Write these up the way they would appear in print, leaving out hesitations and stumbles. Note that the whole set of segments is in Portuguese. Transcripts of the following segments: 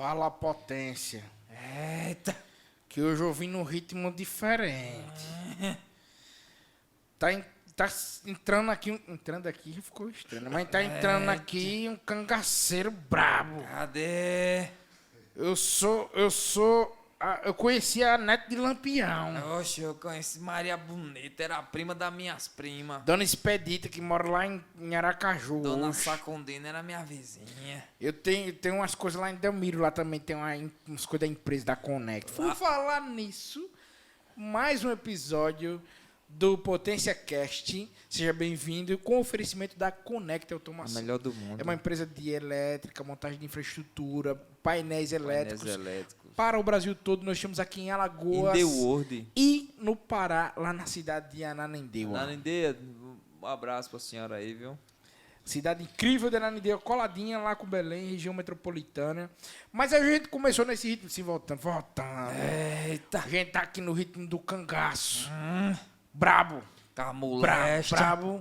Fala, potência. Eita. Que hoje eu vim num ritmo diferente. Tá entrando aqui... Entrando aqui ficou estranho, mas tá entrando aqui um cangaceiro brabo. Cadê? Eu conheci a neta de Lampião. Oxe, eu conheci Maria Bonita, era a prima das minhas primas. Dona Expedita, que mora lá em Aracaju. Dona Oxe. Sacondina era minha vizinha. Eu tenho umas coisas lá em Delmiro, lá também tem umas coisas da empresa da Connect. Por falar nisso, mais um episódio do Potência Cast. Seja bem-vindo com o oferecimento da Connect Automação. A melhor do mundo. É uma empresa de elétrica, montagem de infraestrutura, painéis elétricos. elétricos. Para o Brasil todo, nós estamos aqui em Alagoas. In the world. E no Pará, lá na cidade de Ananindeua. Ananindeua, um abraço pra senhora aí, viu? Cidade incrível de Ananindeua, coladinha lá com Belém, região metropolitana. Mas a gente começou nesse ritmo, assim, voltando. Eita. A gente tá aqui no ritmo do cangaço. Brabo. Camuleste. Brabo.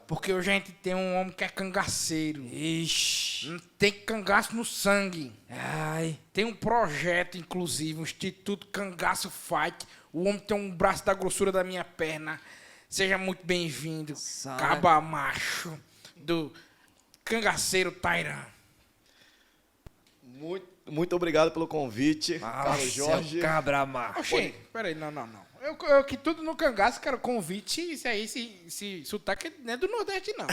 Porque hoje a gente tem um homem que é cangaceiro. Ixi. Tem cangaço no sangue. Ai. Tem um projeto, inclusive, um Instituto Cangaço Fight. O homem tem um braço da grossura da minha perna. Seja muito bem-vindo, caba macho do cangaceiro Tairan. Muito obrigado pelo convite, Carlos Jorge. Cabra macho. Oxê, peraí, não. Eu que tudo no cangaço, cara, convite, isso aí, esse sotaque não é do Nordeste, não.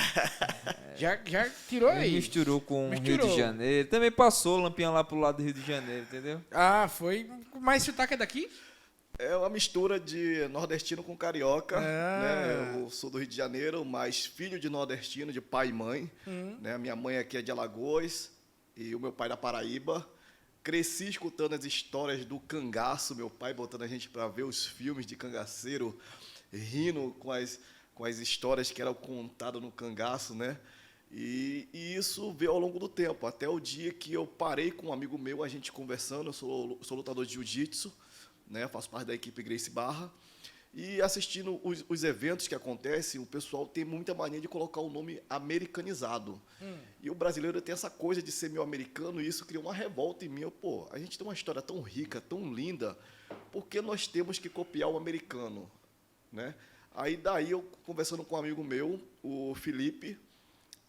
Já tirou aí. Misturou com o Rio de Janeiro. Também passou o Lampião lá pro lado do Rio de Janeiro, entendeu? Ah, foi. Mas sotaque é daqui? É uma mistura de nordestino com carioca. Né? Eu sou do Rio de Janeiro, mas filho de nordestino, de pai e mãe. Né? Minha mãe aqui é de Alagoas e o meu pai da Paraíba. Cresci escutando as histórias do cangaço, meu pai botando a gente para ver os filmes de cangaceiro, rindo com as histórias que eram contadas no cangaço, né? E isso veio ao longo do tempo, até o dia que eu parei com um amigo meu, a gente conversando. Eu sou lutador de jiu-jitsu, né? Faço parte da equipe Gracie Barra. E assistindo os eventos que acontecem, o pessoal tem muita mania de colocar o nome americanizado. E o brasileiro tem essa coisa de ser meio americano, e isso criou uma revolta em mim. A gente tem uma história tão rica, tão linda, por que nós temos que copiar o americano? Né? Aí daí eu conversando com um amigo meu, o Felipe,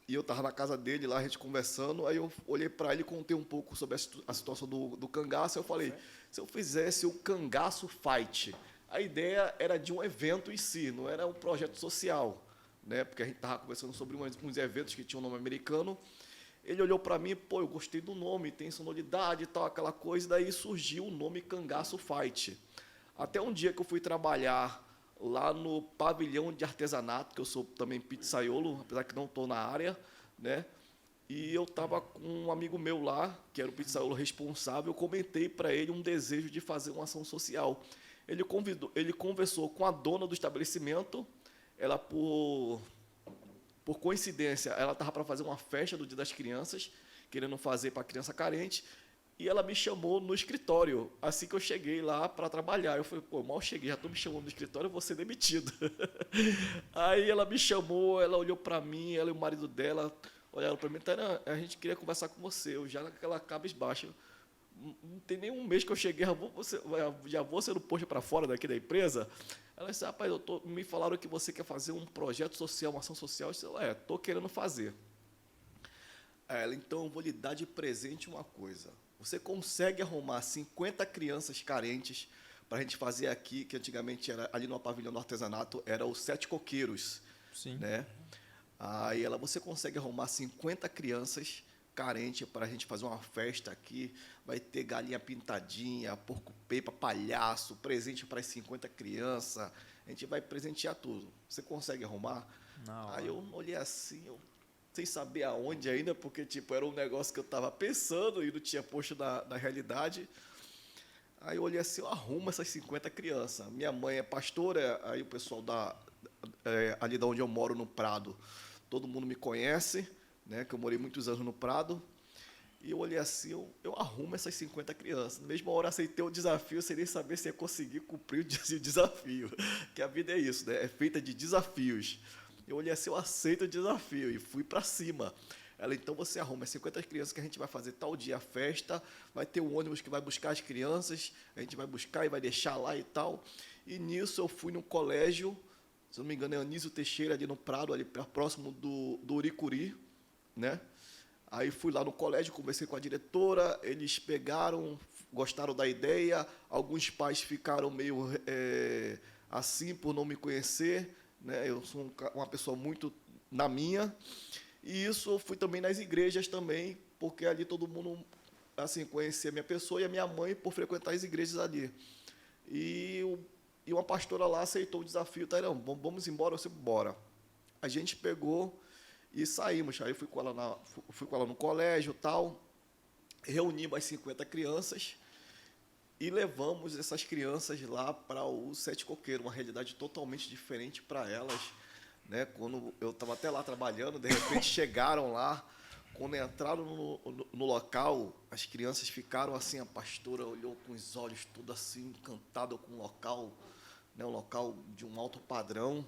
e eu estava na casa dele lá, a gente conversando, aí eu olhei para ele e contei um pouco sobre a situação do cangaço. Eu falei, se eu fizesse o Cangaço Fight... A ideia era de um evento em si, não era um projeto social, né? Porque a gente estava conversando sobre uns eventos que tinham um nome americano. Ele olhou para mim, eu gostei do nome, tem sonoridade e tal, aquela coisa, e daí surgiu o nome Cangaço Fight. Até um dia que eu fui trabalhar lá no pavilhão de artesanato, que eu sou também pizzaiolo, apesar que não estou na área, né? E eu estava com um amigo meu lá, que era o pizzaiolo responsável, eu comentei para ele um desejo de fazer uma ação social. Ele conversou com a dona do estabelecimento. Ela, por coincidência, ela estava para fazer uma festa do Dia das Crianças, querendo fazer para criança carente, e ela me chamou no escritório, assim que eu cheguei lá para trabalhar. Eu falei, mal cheguei, já estou me chamando no escritório, eu vou ser demitido. Aí ela me chamou, ela olhou para mim, ela e o marido dela olharam para mim, a gente queria conversar com você. Eu já naquela cabisbaixa, não tem nem um mês que eu cheguei, já vou sendo posto para fora daqui da empresa. Ela disse, rapaz, me falaram que você quer fazer um projeto social, uma ação social. Eu disse, estou querendo fazer. Ela, então, eu vou lhe dar de presente uma coisa. Você consegue arrumar 50 crianças carentes para a gente fazer aqui, que antigamente era ali no pavilhão do artesanato, era os 7 coqueiros. Sim. Né? Aí ela, você consegue arrumar 50 crianças carente para a gente fazer uma festa aqui, vai ter galinha pintadinha, porco-pepa, palhaço, presente para as 50 crianças, a gente vai presentear tudo. Você consegue arrumar? Não. Aí eu olhei assim, sem saber aonde ainda, porque era um negócio que eu estava pensando e não tinha posto na realidade. Aí eu olhei assim, eu arrumo essas 50 crianças. Minha mãe é pastora, aí o pessoal ali da onde eu moro, no Prado, todo mundo me conhece, né, que eu morei muitos anos no Prado, e eu olhei assim, eu arrumo essas 50 crianças. Na mesma hora aceitei o desafio, sem nem saber se ia conseguir cumprir o desafio, que a vida é isso, né, é feita de desafios. Eu olhei assim, eu aceito o desafio, e fui para cima. Ela, então você arruma 50 crianças que a gente vai fazer tal dia a festa, vai ter um ônibus que vai buscar as crianças, a gente vai buscar e vai deixar lá e tal. E nisso eu fui num colégio, se não me engano é Anísio Teixeira, ali no Prado, ali próximo do Uricuri, né? Aí fui lá no colégio, conversei com a diretora, eles pegaram, gostaram da ideia, alguns pais ficaram meio assim por não me conhecer, né? Eu sou uma pessoa muito na minha, e isso eu fui também nas igrejas também, porque ali todo mundo assim conhecia a minha pessoa e a minha mãe por frequentar as igrejas ali. E uma pastora lá aceitou o desafio, Tairão, vamos embora, você bora. A gente pegou e saímos. Aí fui com ela no colégio, tal, reunimos as 50 crianças e levamos essas crianças lá para o Sete Coqueiros, uma realidade totalmente diferente para elas, né? Quando eu estava até lá trabalhando, de repente chegaram lá, quando entraram no local, as crianças ficaram assim, a pastora olhou com os olhos tudo assim, encantada com o local, né? Um local de um alto padrão,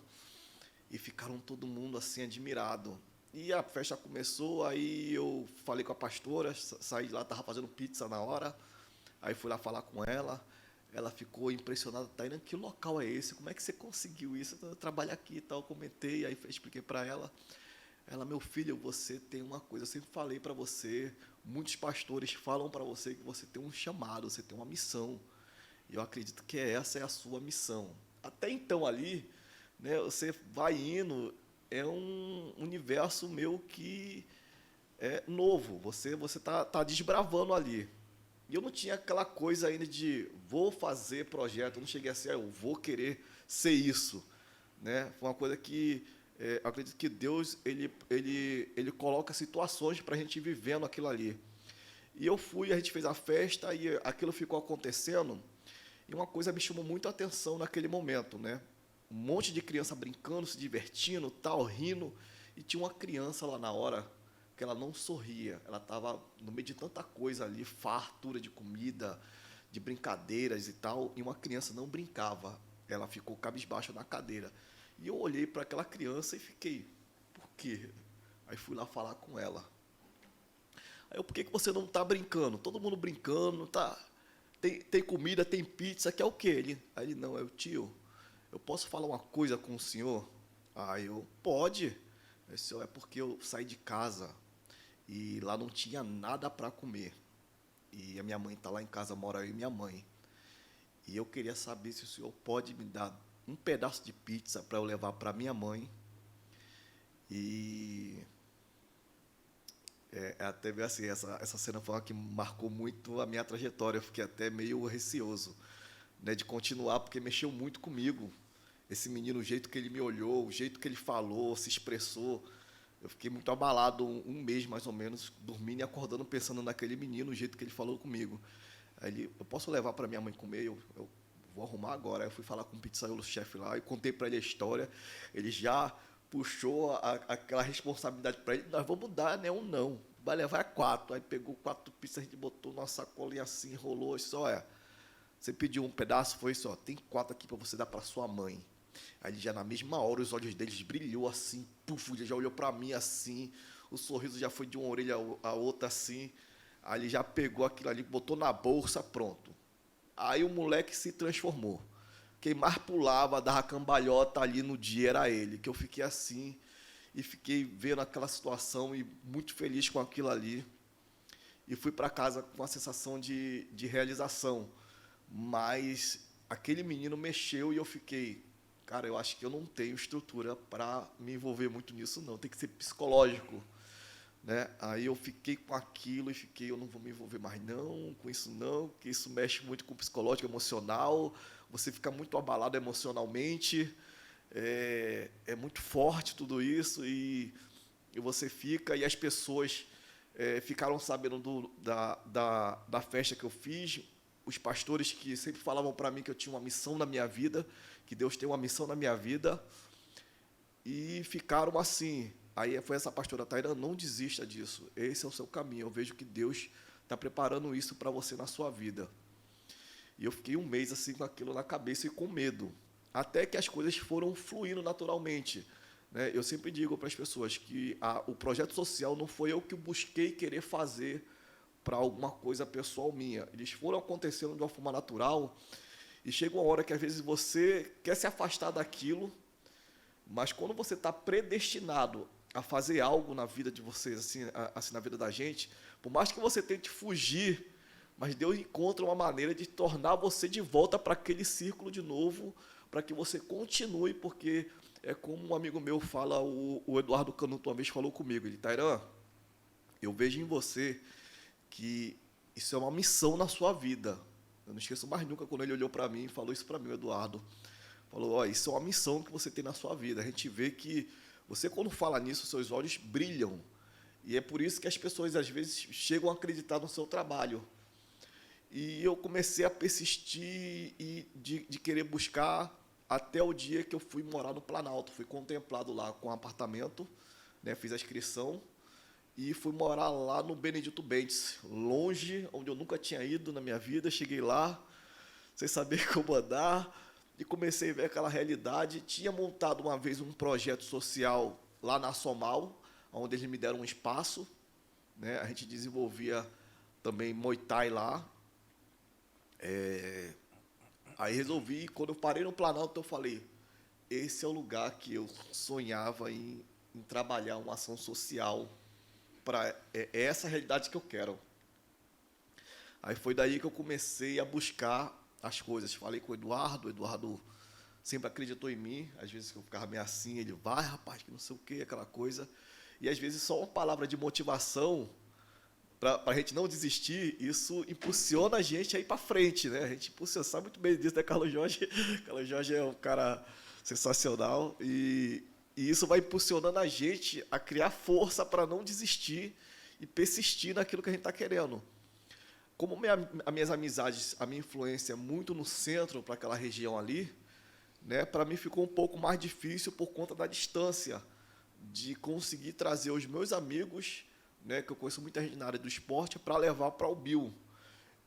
e ficaram todo mundo assim admirado. E a festa começou, aí eu falei com a pastora, saí de lá, estava fazendo pizza na hora, aí fui lá falar com ela, ela ficou impressionada, Taina, que local é esse? Como é que você conseguiu isso? Eu trabalho aqui e tal, comentei, aí expliquei para ela. Ela, meu filho, você tem uma coisa, eu sempre falei para você, muitos pastores falam para você que você tem um chamado, você tem uma missão, e eu acredito que essa é a sua missão. Até então ali, né, você vai indo, é um universo meu que é novo, você tá desbravando ali. E eu não tinha aquela coisa ainda de vou fazer projeto, eu não cheguei a ser, eu vou querer ser isso, né? Foi uma coisa que eu acredito que Deus ele coloca situações para a gente ir vivendo aquilo ali. E eu fui, a gente fez a festa e aquilo ficou acontecendo, e uma coisa me chamou muito a atenção naquele momento, né? Um monte de criança brincando, se divertindo, tal, rindo, e tinha uma criança lá na hora que ela não sorria, ela estava no meio de tanta coisa ali, fartura de comida, de brincadeiras e tal, e uma criança não brincava, ela ficou cabisbaixa na cadeira. E eu olhei para aquela criança e fiquei, por quê? Aí fui lá falar com ela. Aí eu, por que você não está brincando? Todo mundo brincando, tá? Tem comida, tem pizza, quer o quê? Aí ele, não, é o tio, eu posso falar uma coisa com o senhor? Aí eu, pode. Eu disse, é porque eu saí de casa e lá não tinha nada para comer. E a minha mãe está lá em casa, mora eu e minha mãe. E eu queria saber se o senhor pode me dar um pedaço de pizza para eu levar para minha mãe. E até assim, essa cena foi uma que marcou muito a minha trajetória. Eu fiquei até meio receoso, né, de continuar, porque mexeu muito comigo. Esse menino, o jeito que ele me olhou, o jeito que ele falou, se expressou, eu fiquei muito abalado, um mês mais ou menos, dormindo e acordando, pensando naquele menino, o jeito que ele falou comigo. Aí ele, eu posso levar para minha mãe comer? Eu vou arrumar agora. Aí eu fui falar com o pizzaiolo-chefe lá e contei para ele a história. Ele já puxou aquela responsabilidade para ele. Nós vamos dar, né, não. Vai levar 4. Aí pegou 4 pizzas, a gente botou numa sacolinha assim, enrolou. Isso, olha, você pediu um pedaço, foi isso, ó, tem 4 aqui para você dar para sua mãe. Aí já na mesma hora os olhos deles brilhou assim, puf, ele já olhou para mim assim, o sorriso já foi de uma orelha a outra assim. Aí ele já pegou aquilo ali, botou na bolsa, pronto. Aí o moleque se transformou. Quem mais pulava, dava cambalhota ali no dia era ele, que eu fiquei assim e fiquei vendo aquela situação e muito feliz com aquilo ali. E fui para casa com uma sensação de realização. Mas aquele menino mexeu e eu fiquei, cara, eu acho que eu não tenho estrutura para me envolver muito nisso, não. Tem que ser psicológico, né? Aí eu fiquei com aquilo e fiquei, eu não vou me envolver mais não, com isso não, porque isso mexe muito com o psicológico, emocional, você fica muito abalado emocionalmente, é muito forte tudo isso, e você fica, e as pessoas ficaram sabendo da festa que eu fiz, os pastores que sempre falavam para mim que eu tinha uma missão na minha vida, que Deus tem uma missão na minha vida, e ficaram assim. Aí foi essa pastora, Taira, não desista disso, esse é o seu caminho, eu vejo que Deus está preparando isso para você na sua vida. E eu fiquei um mês assim com aquilo na cabeça e com medo, até que as coisas foram fluindo naturalmente, né? Eu sempre digo para as pessoas que o projeto social não foi eu que busquei querer fazer para alguma coisa pessoal minha. Eles foram acontecendo de uma forma natural e chega uma hora que, às vezes, você quer se afastar daquilo, mas quando você está predestinado a fazer algo na vida de vocês, assim, na vida da gente, por mais que você tente fugir, mas Deus encontra uma maneira de tornar você de volta para aquele círculo de novo, para que você continue, porque é como um amigo meu fala, o Eduardo Canuto uma vez falou comigo, ele: Tairan, eu vejo em você que isso é uma missão na sua vida. Eu não esqueço mais nunca quando ele olhou para mim e falou isso para mim, o Eduardo. Falou: isso é uma missão que você tem na sua vida. A gente vê que você, quando fala nisso, seus olhos brilham. E é por isso que as pessoas, às vezes, chegam a acreditar no seu trabalho. E eu comecei a persistir e de querer buscar até o dia que eu fui morar no Planalto. Fui contemplado lá com um apartamento, né, fiz a inscrição e fui morar lá no Benedito Bentes, longe, onde eu nunca tinha ido na minha vida. Cheguei lá, sem saber como andar, e comecei a ver aquela realidade. Tinha montado uma vez um projeto social lá na Somal, onde eles me deram um espaço, né? A gente desenvolvia também Muay Thai lá. Aí resolvi, quando eu parei no Planalto, eu falei: esse é o lugar que eu sonhava em trabalhar uma ação social, é essa a realidade que eu quero. Aí foi daí que eu comecei a buscar as coisas. Falei com o Eduardo sempre acreditou em mim. Às vezes que eu ficava meio assim, ele: vai, rapaz, que não sei o quê, aquela coisa. E às vezes só uma palavra de motivação para a gente não desistir, isso impulsiona a gente a ir para frente, né? A gente impulsiona, sabe muito bem disso, né, Carlos Jorge? Carlos Jorge é um cara sensacional e isso vai impulsionando a gente a criar força para não desistir e persistir naquilo que a gente está querendo. Como as minhas amizades, a minha influência é muito no centro, para aquela região ali, né, para mim ficou um pouco mais difícil por conta da distância, de conseguir trazer os meus amigos, né, que eu conheço muita gente na área do esporte, para levar para o Bill.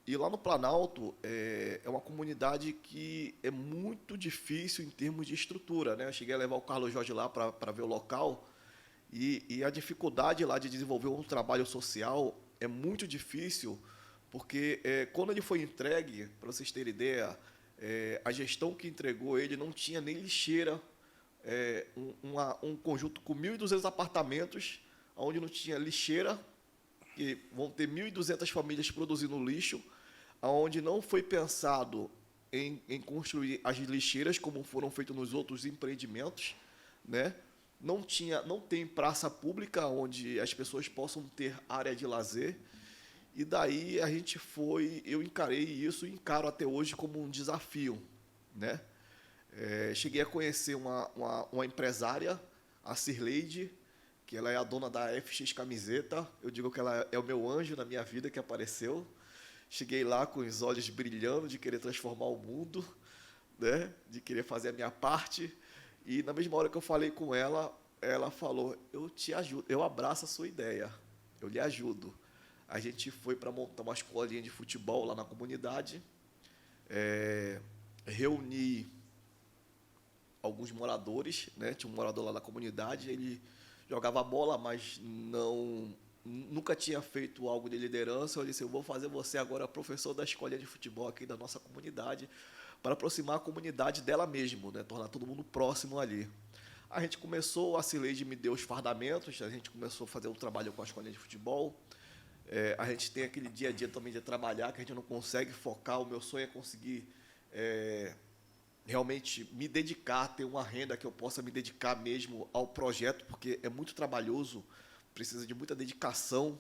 E lá no Planalto é uma comunidade que é muito difícil em termos de estrutura, né? Eu cheguei a levar o Carlos Jorge lá para ver o local e a dificuldade lá de desenvolver um trabalho social é muito difícil, porque quando ele foi entregue, para vocês terem ideia, a gestão que entregou ele não tinha nem lixeira, um conjunto com 1.200 apartamentos, onde não tinha lixeira, que vão ter 1.200 famílias produzindo lixo, onde não foi pensado em construir as lixeiras como foram feitos nos outros empreendimentos, né? Não tem praça pública onde as pessoas possam ter área de lazer. E daí eu encarei isso e encaro até hoje como um desafio, né? Cheguei a conhecer uma empresária, a Cirleide, que ela é a dona da FX Camiseta. Eu digo que ela é o meu anjo na minha vida que apareceu. Cheguei lá com os olhos brilhando de querer transformar o mundo, né? De querer fazer a minha parte. E na mesma hora que eu falei com ela, ela falou: eu te ajudo, eu abraço a sua ideia, eu lhe ajudo. A gente foi para montar uma escolinha de futebol lá na comunidade, reuni alguns moradores, né? Tinha um morador lá na comunidade, ele jogava bola, mas nunca tinha feito algo de liderança. Eu disse: eu vou fazer você agora professor da escolinha de futebol aqui da nossa comunidade, para aproximar a comunidade dela mesmo, né? Tornar todo mundo próximo ali. A gente começou, a Cileide me deu os fardamentos, a gente começou a fazer o trabalho com a escolinha de futebol. A gente tem aquele dia a dia também de trabalhar, que a gente não consegue focar. O meu sonho é conseguir realmente me dedicar, ter uma renda que eu possa me dedicar mesmo ao projeto, porque é muito trabalhoso, precisa de muita dedicação,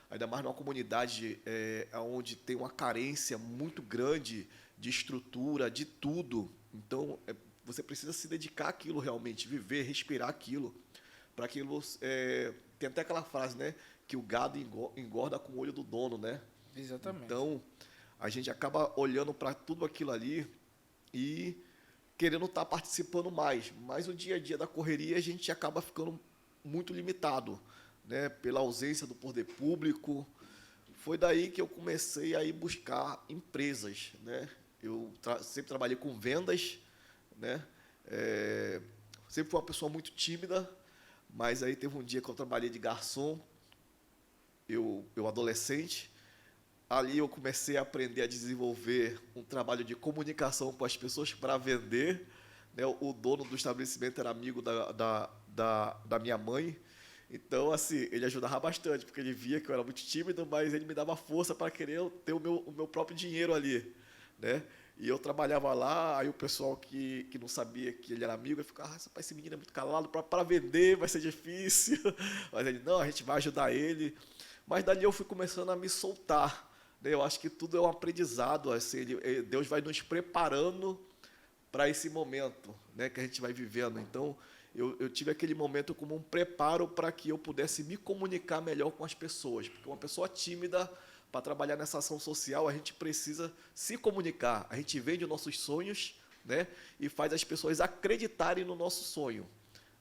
ainda mais numa comunidade onde tem uma carência muito grande de estrutura, de tudo. Então, você precisa se dedicar àquilo realmente, viver, respirar aquilo, para aquilo... tem até aquela frase, né, que o gado engorda com o olho do dono, né? Exatamente. Então, a gente acaba olhando para tudo aquilo ali e querendo estar participando mais. Mas o dia a dia da correria, a gente acaba ficando muito limitado, né? Pela ausência do poder público. Foi daí que eu comecei a ir buscar empresas, né? Eu sempre trabalhei com vendas, né? sempre fui uma pessoa muito tímida, mas aí teve um dia que eu trabalhei de garçom, eu adolescente, ali eu comecei a aprender a desenvolver um trabalho de comunicação com as pessoas para vender, né? O dono do estabelecimento era amigo da minha mãe, então, assim, ele ajudava bastante, porque ele via que eu era muito tímido, mas ele me dava força para querer ter o meu próprio dinheiro ali, né? E eu trabalhava lá, aí o pessoal que não sabia que ele era amigo, ele ficava, rapaz, esse menino é muito calado, para vender vai ser difícil. Mas ele, não, a gente vai ajudar ele. Mas dali eu fui começando a me soltar, né? Eu acho que tudo é um aprendizado, assim, Deus vai nos preparando para esse momento, né, que a gente vai vivendo. Então, eu tive aquele momento como um preparo para que eu pudesse me comunicar melhor com as pessoas. Porque uma pessoa tímida, para trabalhar nessa ação social, a gente precisa se comunicar. A gente vende nossos sonhos, né, e faz as pessoas acreditarem no nosso sonho.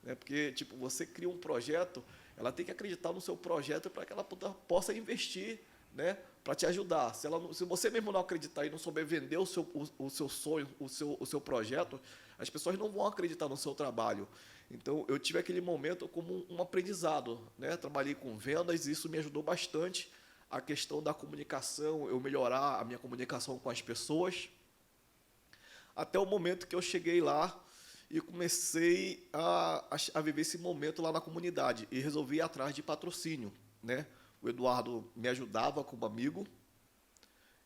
Né? Porque, tipo, você cria um projeto, ela tem que acreditar no seu projeto para que ela possa investir, né, para te ajudar. Se você mesmo não acreditar e não souber vender o seu sonho, o seu projeto, as pessoas não vão acreditar no seu trabalho. Então, eu tive aquele momento como um aprendizado, né? Trabalhei com vendas e isso me ajudou bastante. A questão da comunicação, eu melhorar a minha comunicação com as pessoas. Até o momento que eu cheguei lá e comecei a viver esse momento lá na comunidade e resolvi ir atrás de patrocínio, né? O Eduardo me ajudava como amigo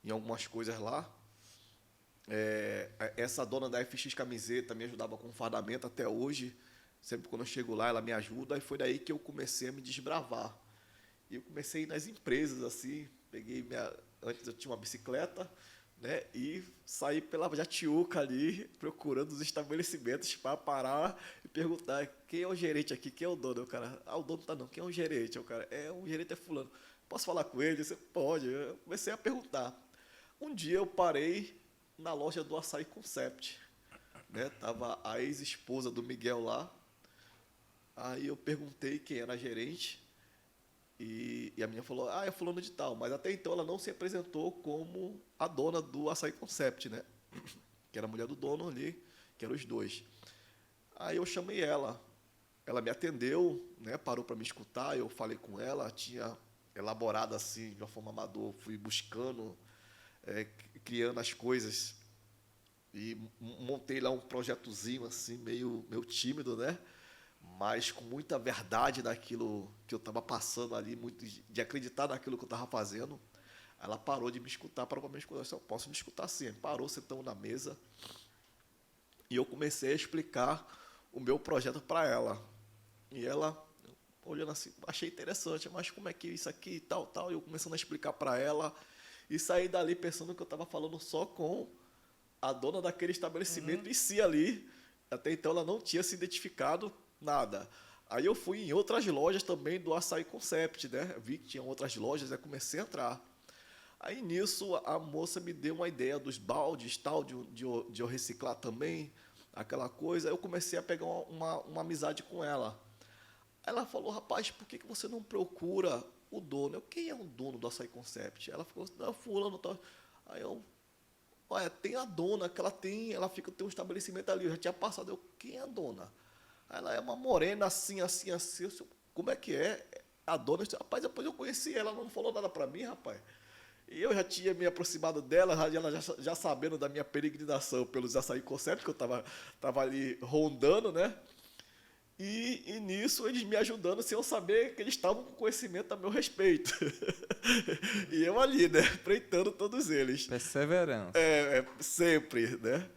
em algumas coisas lá. Essa dona da FX Camiseta me ajudava com fardamento até hoje. Sempre quando eu chego lá, ela me ajuda. E foi daí que eu comecei a me desbravar. E eu comecei nas empresas, assim. Antes eu tinha uma bicicleta, né? E saí pela Jatiuca ali, procurando os estabelecimentos para parar e perguntar quem é o gerente aqui, quem é o dono. O cara, o dono tá não, quem é o gerente? O cara, o gerente é fulano. Posso falar com ele? Você pode. Eu comecei a perguntar. Um dia eu parei na loja do Açaí Concept, né? Tava a ex-esposa do Miguel lá. Aí eu perguntei quem era a gerente e a menina falou, é fulano de tal. Mas até então ela não se apresentou como a dona do Açaí Concept, né? Que era a mulher do dono ali, que eram os dois. Aí eu chamei ela me atendeu, né? Parou para me escutar, eu falei com ela, tinha elaborado assim, de uma forma amadora, fui buscando, criando as coisas e montei lá um projetozinho assim, meio tímido, né? Mas com muita verdade daquilo que eu estava passando ali, muito de acreditar naquilo que eu estava fazendo. Ela parou de me escutar, parou para me escutar. Eu disse, eu posso me escutar sim. Parou, sentamos na mesa e eu comecei a explicar o meu projeto para ela. E ela, olhando assim, achei interessante, mas como é que isso aqui e tal, tal. E eu começando a explicar para ela e saí dali pensando que eu estava falando só com a dona daquele estabelecimento em si ali. Até então ela não tinha se identificado nada. Aí eu fui em outras lojas também do Açaí Concept, né? Vi que tinha outras lojas, aí comecei a entrar. Aí nisso a moça me deu uma ideia dos baldes, tal, de eu reciclar também, aquela coisa. Aí eu comecei a pegar uma amizade com ela. Aí ela falou, rapaz, por que você não procura o dono? Quem é o dono do Açaí Concept? Ela falou, não, fulano, tal. Aí eu, tem a dona, que tem um estabelecimento ali, eu já tinha passado. Quem é a dona? Ela é uma morena assim, assim, assim. Eu disse, como é que é? A dona, rapaz, depois eu conheci ela, não falou nada para mim, rapaz. E eu já tinha me aproximado dela, ela já sabendo da minha peregrinação pelos Açaí Concept, que eu tava ali rondando, né? E nisso eles me ajudando sem eu saber que eles estavam com conhecimento a meu respeito. E eu ali, né? Preitando todos eles. Perseverança. Sempre, né?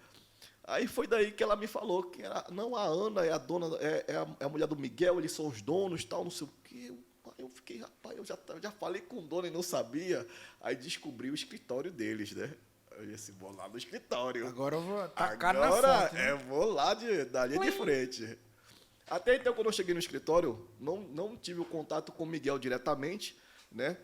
Aí foi daí que ela me falou que a Ana é a dona, é a mulher do Miguel, eles são os donos, tal, não sei o quê. Aí eu fiquei, rapaz, eu já falei com o dono e não sabia. Aí descobri o escritório deles, né? Eu disse, vou lá no escritório. Agora eu vou tacar na fonte, né? Vou lá da linha de frente. Até então, quando eu cheguei no escritório, não tive o contato com o Miguel diretamente, né?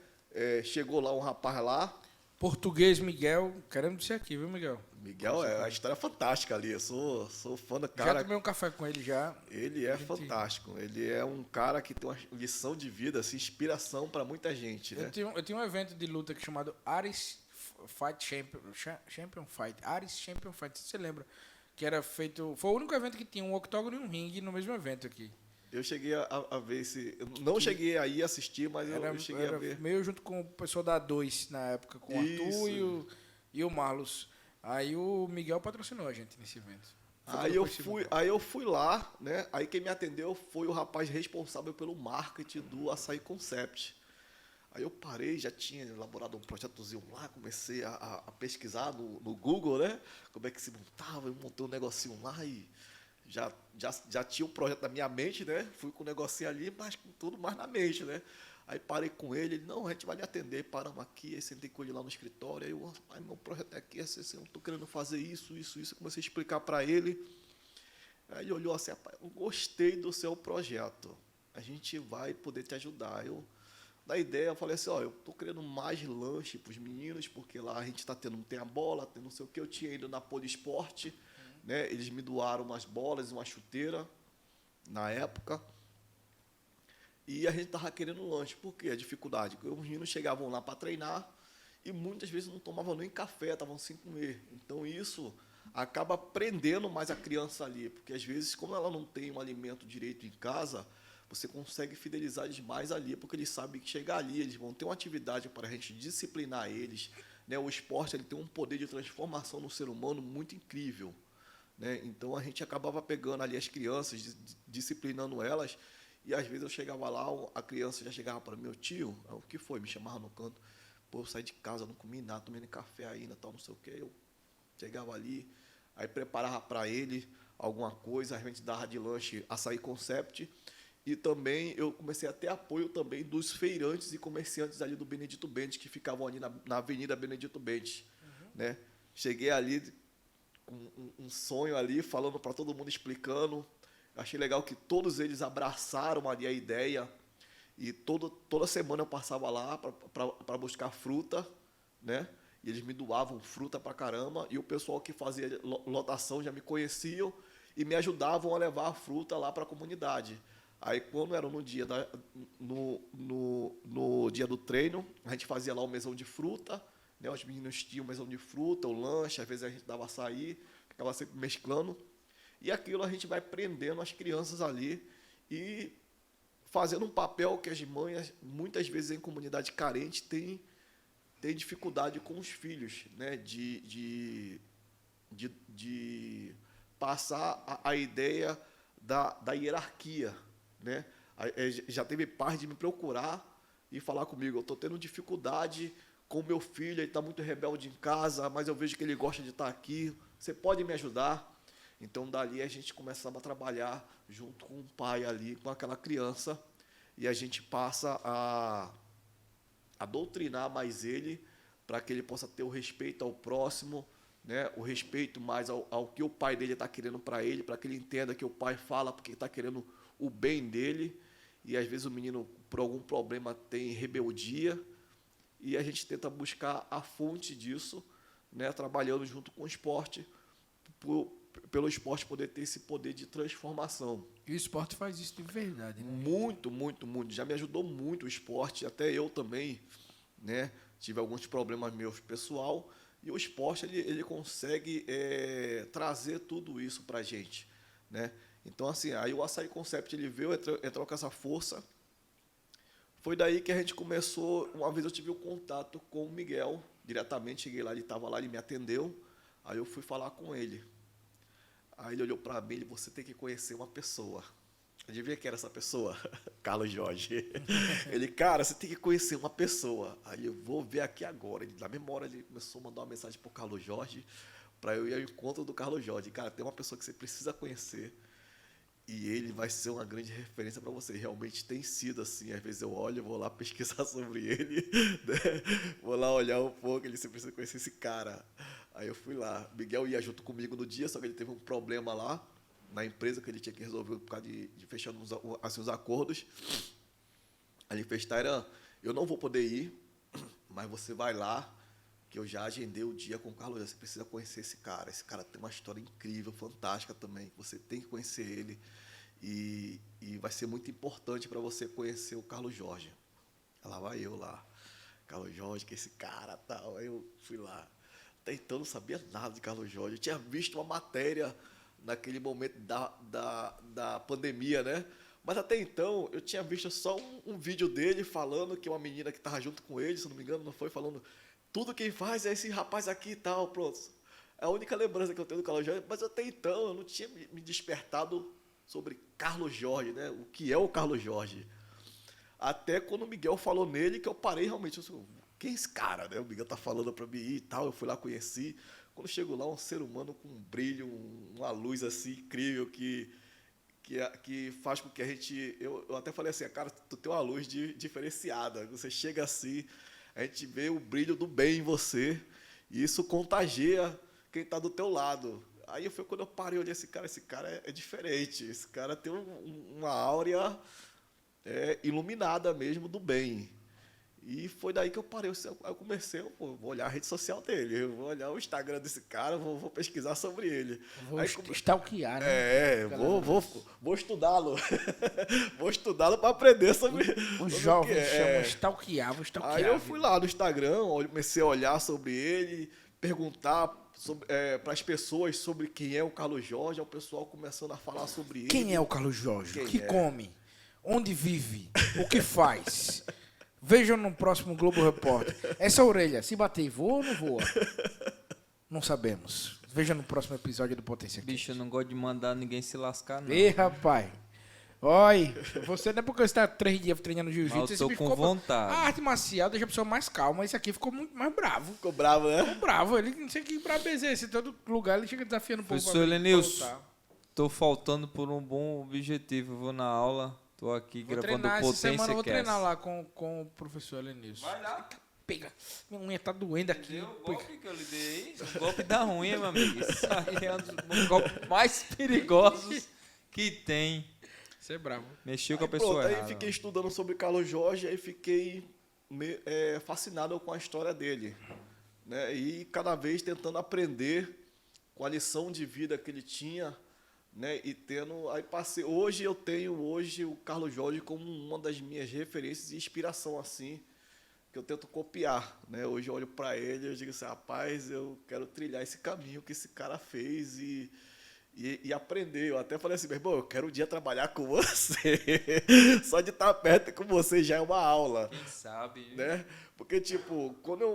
Chegou lá um rapaz lá. Português Miguel, queremos dizer aqui, viu, Miguel? Miguel, a história é fantástica ali. Eu sou fã do cara. Já tomei um café com ele já. Ele é fantástico. Ele é um cara que tem uma lição de vida, assim, inspiração para muita gente, né? Eu tinha um evento de luta chamado Ares Fight Champion Fight. Ares Champion Fight, você lembra? que era feito... Foi o único evento que tinha um octógono e um ringue no mesmo evento aqui. Eu cheguei a ver esse... Eu não cheguei aí a assistir, mas eu cheguei a ver. Meio junto com o pessoal da 2 na época, com o Arthur e o Marlos. Aí o Miguel patrocinou a gente nesse evento. Aí eu fui lá, né? Aí quem me atendeu foi o rapaz responsável pelo marketing do Açaí Concept. Aí eu parei, já tinha elaborado um projetozinho lá, comecei a pesquisar no Google, né? Como é que se montava, eu montei um negocinho lá e já tinha um projeto na minha mente, né? Fui com o negocinho ali, mas com tudo mais na mente, né? Aí parei com ele, não, a gente vai lhe atender, paramos aqui, aí sentei com ele lá no escritório, aí eu, meu projeto é aqui, assim, eu estou querendo fazer isso, comecei a explicar para ele. Aí ele olhou assim, rapaz, eu gostei do seu projeto, a gente vai poder te ajudar. Da ideia, eu falei assim, eu estou querendo mais lanche para os meninos, porque lá a gente tem a bola, tem não sei o que, eu tinha ido na Poliesporte, né? Eles me doaram umas bolas e uma chuteira na época. E a gente estava querendo lanche. Por quê? A dificuldade. Porque os meninos chegavam lá para treinar e muitas vezes não tomavam nem café, estavam sem comer. Então isso acaba prendendo mais a criança ali. Porque às vezes, como ela não tem um alimento direito em casa, você consegue fidelizar eles mais ali, porque eles sabem que chegar ali, eles vão ter uma atividade para a gente disciplinar eles. Né? O esporte ele tem um poder de transformação no ser humano muito incrível. Né? Então a gente acabava pegando ali as crianças, disciplinando elas, e às vezes eu chegava lá, a criança já chegava para meu tio, o que foi? Me chamava no canto, pô, eu saí de casa, não comi nada, tomei nem café ainda, tal, não sei o que. Eu chegava ali, aí preparava para ele alguma coisa, a gente dava de lanche Açaí Concept, e também eu comecei a ter apoio também dos feirantes e comerciantes ali do Benedito Bentes, que ficavam ali na Avenida Benedito Bentes. Né? Cheguei ali com um sonho ali, falando para todo mundo, explicando. Achei legal que todos eles abraçaram ali a ideia, e toda semana eu passava lá para buscar fruta, né? E eles me doavam fruta para caramba, e o pessoal que fazia lotação já me conheciam e me ajudavam a levar a fruta lá para a comunidade. Aí, quando era no dia, no dia do treino, a gente fazia lá o mesão de fruta, né? Os meninos tinham o mesão de fruta, o lanche, às vezes a gente dava açaí, ficava sempre mesclando. E aquilo a gente vai prendendo as crianças ali e fazendo um papel que as mães, muitas vezes em comunidade carente, têm dificuldade com os filhos, né? de passar a ideia da hierarquia. Né? Já teve pais de me procurar e falar comigo, eu estou tendo dificuldade com meu filho, ele está muito rebelde em casa, mas eu vejo que ele gosta de estar aqui, você pode me ajudar? Então, dali a gente começava a trabalhar junto com o pai ali, com aquela criança, e a gente passa a doutrinar mais ele, para que ele possa ter o respeito ao próximo, né? O respeito mais ao que o pai dele está querendo para ele, para que ele entenda que o pai fala porque está querendo o bem dele, e às vezes o menino, por algum problema, tem rebeldia, e a gente tenta buscar a fonte disso, né? Trabalhando junto com o esporte, pelo esporte poder ter esse poder de transformação. E o esporte faz isso de verdade, né? Muito, muito, muito. Já me ajudou muito o esporte, até eu também, né? Tive alguns problemas meus pessoal, e o esporte ele consegue trazer tudo isso para a gente, né? Então, assim, aí o Açaí Concept ele veio, entrou com essa força. Foi daí que a gente começou. Uma vez eu tive um contato com o Miguel, diretamente, cheguei lá, ele estava lá, ele me atendeu. Aí eu fui falar com ele. Aí ele olhou para mim e disse, você tem que conhecer uma pessoa. Adivinha quem era essa pessoa? Carlos Jorge. Ele, cara, você tem que conhecer uma pessoa. Aí eu vou ver aqui agora. Ele, na mesma hora ele começou a mandar uma mensagem para o Carlos Jorge, para eu ir ao encontro do Carlos Jorge. Cara, tem uma pessoa que você precisa conhecer e ele vai ser uma grande referência para você. Realmente tem sido assim. Às vezes eu olho, vou lá pesquisar sobre ele, né? Vou lá olhar um pouco, ele, você precisa conhecer esse cara. Aí eu fui lá. Miguel ia junto comigo no dia, só que ele teve um problema lá na empresa que ele tinha que resolver por causa de fechando assim, os acordos. Aí ele fez, Tairan, eu não vou poder ir, mas você vai lá, que eu já agendei o dia com o Carlos. Você precisa conhecer esse cara. Esse cara tem uma história incrível, fantástica também. Você tem que conhecer ele. E vai ser muito importante para você conhecer o Carlos Jorge. Lá vai eu lá. Carlos Jorge, que é esse cara tal. Aí eu fui lá. Até então eu não sabia nada de Carlos Jorge. Eu tinha visto uma matéria naquele momento da pandemia, né? Mas até então eu tinha visto só um vídeo dele falando que uma menina que estava junto com ele, se não me engano, não foi, falando tudo quem faz é esse rapaz aqui e tal, pronto. É a única lembrança que eu tenho do Carlos Jorge, mas até então eu não tinha me despertado sobre Carlos Jorge, né? O que é o Carlos Jorge. Até quando o Miguel falou nele, que eu parei realmente, eu disse, quem é esse cara, né? O Miguel tá falando para mim e tal, eu fui lá, conheci. Quando chego lá, um ser humano com um brilho, uma luz assim incrível que faz com que a gente... Eu até falei assim, cara, tu tem uma luz diferenciada. Você chega assim, a gente vê o brilho do bem em você e isso contagia quem está do teu lado. Aí foi quando eu parei e olhei esse cara é diferente. Esse cara tem uma áurea iluminada mesmo do bem. E foi daí que eu parei. Eu comecei, vou olhar a rede social dele, eu vou olhar o Instagram desse cara, vou pesquisar sobre ele. Vou stalkear, né? Vou estudá-lo. Vou estudá-lo para aprender sobre os jovens chamam stalkear, vou stalkear. Aí eu fui lá no Instagram, comecei a olhar sobre ele, perguntar para as pessoas sobre quem é o Carlos Jorge, o pessoal começando a falar sobre ele. Quem é o Carlos Jorge? O que come? Onde vive? O que faz? Vejam no próximo Globo Repórter. Essa orelha, se bater, voa ou não voa? Não sabemos. Veja no próximo episódio do Potência Cast. Bicho, eu não gosto de mandar ninguém se lascar, não. Ih, rapaz. Oi, você não é porque você está 3 dias treinando jiu-jitsu. Eu tô com vontade. A arte marcial deixa a pessoa mais calma. Esse aqui ficou muito mais bravo. Ficou bravo, né? Ficou bravo. Ele não sei que brabezer. Em todo lugar ele chega desafiando o povo. Professor Lenilson, tô faltando por um bom objetivo. Eu vou na aula, tô aqui gravando o Potência semana eu vou Cast. treinar lá com o professor Lenilson. Vai lá. Pega. Minha unha tá doendo aqui. Entendeu? O golpe que eu lhe dei, o golpe da unha, meu amigo. Isso aí é um dos golpes mais perigosos que tem. Você é bravo. Mexeu com a pessoa errada. Aí fiquei estudando sobre Carlos Jorge, aí fiquei fascinado com a história dele, né? E cada vez tentando aprender com a lição de vida que ele tinha, né? E tendo, aí passei, eu tenho o Carlos Jorge como uma das minhas referências e inspiração assim, que eu tento copiar, né? Hoje eu olho para ele e digo assim, rapaz, eu quero trilhar esse caminho que esse cara fez e aprender. Eu até falei assim, meu irmão, eu quero um dia trabalhar com você. Só de estar perto com você já é uma aula. Quem sabe, né? Porque, tipo, quando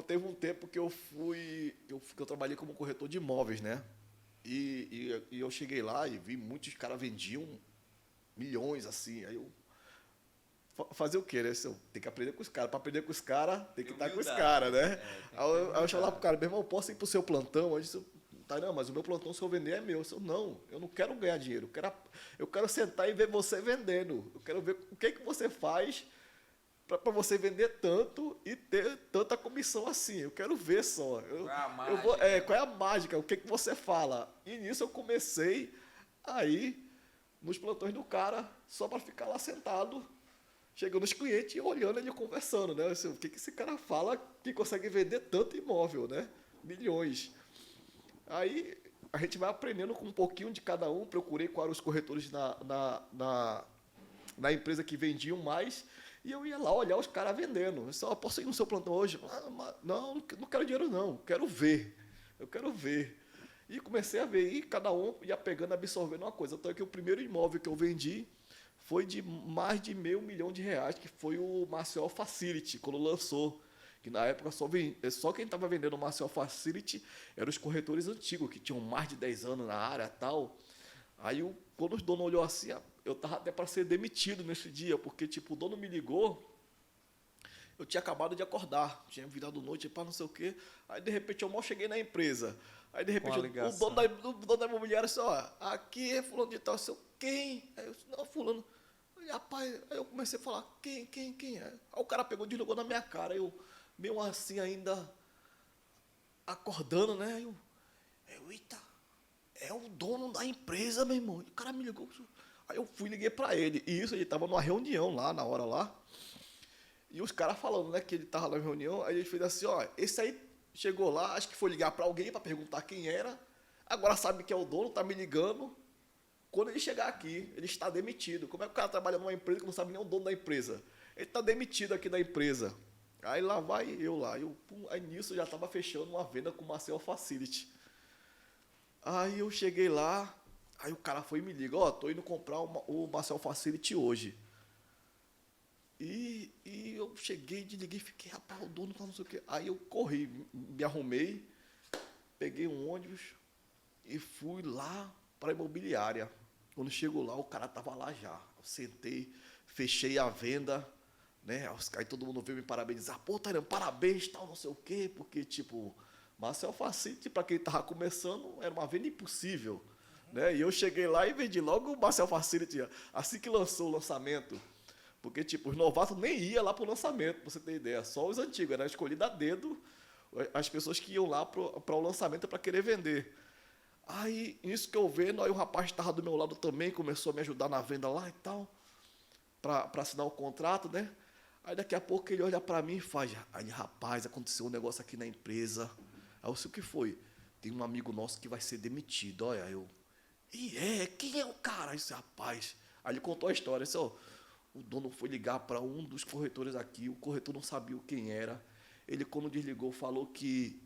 teve um tempo que eu trabalhei como corretor de imóveis, né? E eu cheguei lá e vi muitos caras vendiam milhões, assim. Aí eu fazer o quê, né? Tem que aprender com os caras. Para aprender com os caras, tem que estar com os caras, né? Aí eu falei lá pro cara, meu irmão, posso ir pro seu plantão? Eu disse, tá, não, mas o meu plantão, se eu vender, é meu. Eu disse, não, eu não quero ganhar dinheiro. Eu quero sentar e ver você vendendo. Eu quero ver o que você faz para você vender tanto e ter tanta comissão assim. Eu quero ver só. Qual é a mágica? O que você fala? E nisso eu comecei a ir nos plantões do cara só para ficar lá sentado, chegando os clientes e olhando ele conversando, né? Assim, o que esse cara fala que consegue vender tanto imóvel, né? Milhões. Aí a gente vai aprendendo com um pouquinho de cada um. Procurei quais eram os corretores na empresa que vendiam mais. E eu ia lá olhar os caras vendendo. Eu só posso ir no seu plantão hoje? Não quero dinheiro não. Quero ver. Eu quero ver. E comecei a ver. E cada um ia pegando, absorvendo uma coisa. Então, que o primeiro imóvel que eu vendi foi de mais de R$500 mil, que foi o Maceió Facility, quando lançou. Que na época só quem estava vendendo o Maceió Facility eram os corretores antigos, que tinham mais de 10 anos na área e tal. Aí, quando os donos olhou assim, eu estava até para ser demitido nesse dia, porque tipo, o dono me ligou, eu tinha acabado de acordar, tinha virado noite para não sei o quê. Aí, de repente, eu mal cheguei na empresa. Aí, de repente, o dono da imobiliária disse, ó, aqui é fulano de tal. Eu disse, quem? Aí eu disse, não, fulano. Aí, rapaz, aí eu comecei a falar, quem? Aí o cara pegou e desligou na minha cara. Eu, meio assim, ainda acordando, né? Eita, é o dono da empresa, meu irmão. E o cara me ligou. Aí eu fui e liguei para ele. E isso, ele estava numa reunião lá, na hora lá. E os caras falando, né, que ele estava na reunião. Aí ele fez assim, ó, esse aí chegou lá, acho que foi ligar para alguém para perguntar quem era. Agora sabe que é o dono, tá me ligando. Quando ele chegar aqui, ele está demitido. Como é que o cara trabalha numa empresa que não sabe nem o dono da empresa? Ele está demitido aqui da empresa. Aí lá vai eu lá. Aí nisso eu já estava fechando uma venda com o Marcel Facility. Aí eu cheguei lá, aí o cara foi e me liga, tô indo comprar o Marcel Facility hoje. E eu cheguei, desliguei, fiquei, rapaz, o dono tá não sei o quê. Aí eu corri, me arrumei, peguei um ônibus e fui lá para a imobiliária. Quando chego lá, o cara tava lá já. Eu sentei, fechei a venda, né? Aí todo mundo veio me parabenizar. Pô, Tairão, parabéns, tal, não sei o quê. Porque, tipo, Marcel Facility, para quem tava começando, era uma venda impossível, né? E eu cheguei lá e vendi logo o Marcel Facility, assim que lançou o lançamento. Porque, tipo, os novatos nem iam lá pro lançamento, pra você ter ideia. Só os antigos, era escolhido a dedo as pessoas que iam lá para o lançamento para querer vender. Aí, isso que eu vendo, aí o rapaz estava do meu lado também, começou a me ajudar na venda lá e tal, para assinar o contrato, né? Aí daqui a pouco ele olha para mim e faz, aí rapaz, aconteceu um negócio aqui na empresa. Aí eu sei o que foi. Tem um amigo nosso que vai ser demitido, olha, quem é o cara? Esse rapaz. Aí ele contou a história, disse, o dono foi ligar para um dos corretores aqui, o corretor não sabia quem era. Ele, quando desligou, falou que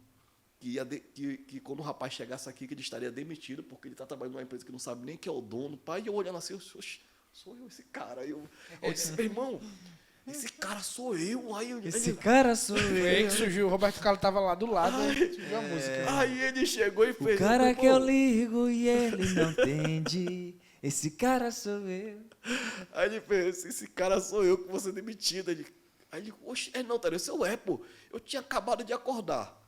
quando o rapaz chegasse aqui, que ele estaria demitido, porque ele está trabalhando numa empresa que não sabe nem quem é o dono. Pai, eu olhando assim, sou eu esse cara. Aí eu disse, meu irmão, esse cara sou eu. Esse cara sou eu. Foi aí que surgiu, o Roberto Carlos estava lá do lado, surgiu a música. Aí ele chegou e fez... O cara que eu ligo e ele não entende, esse cara sou eu. Aí ele fez, esse cara sou eu que vou ser demitido. Aí ele, oxe, não, Tairão, seu pô. Eu tinha acabado de acordar.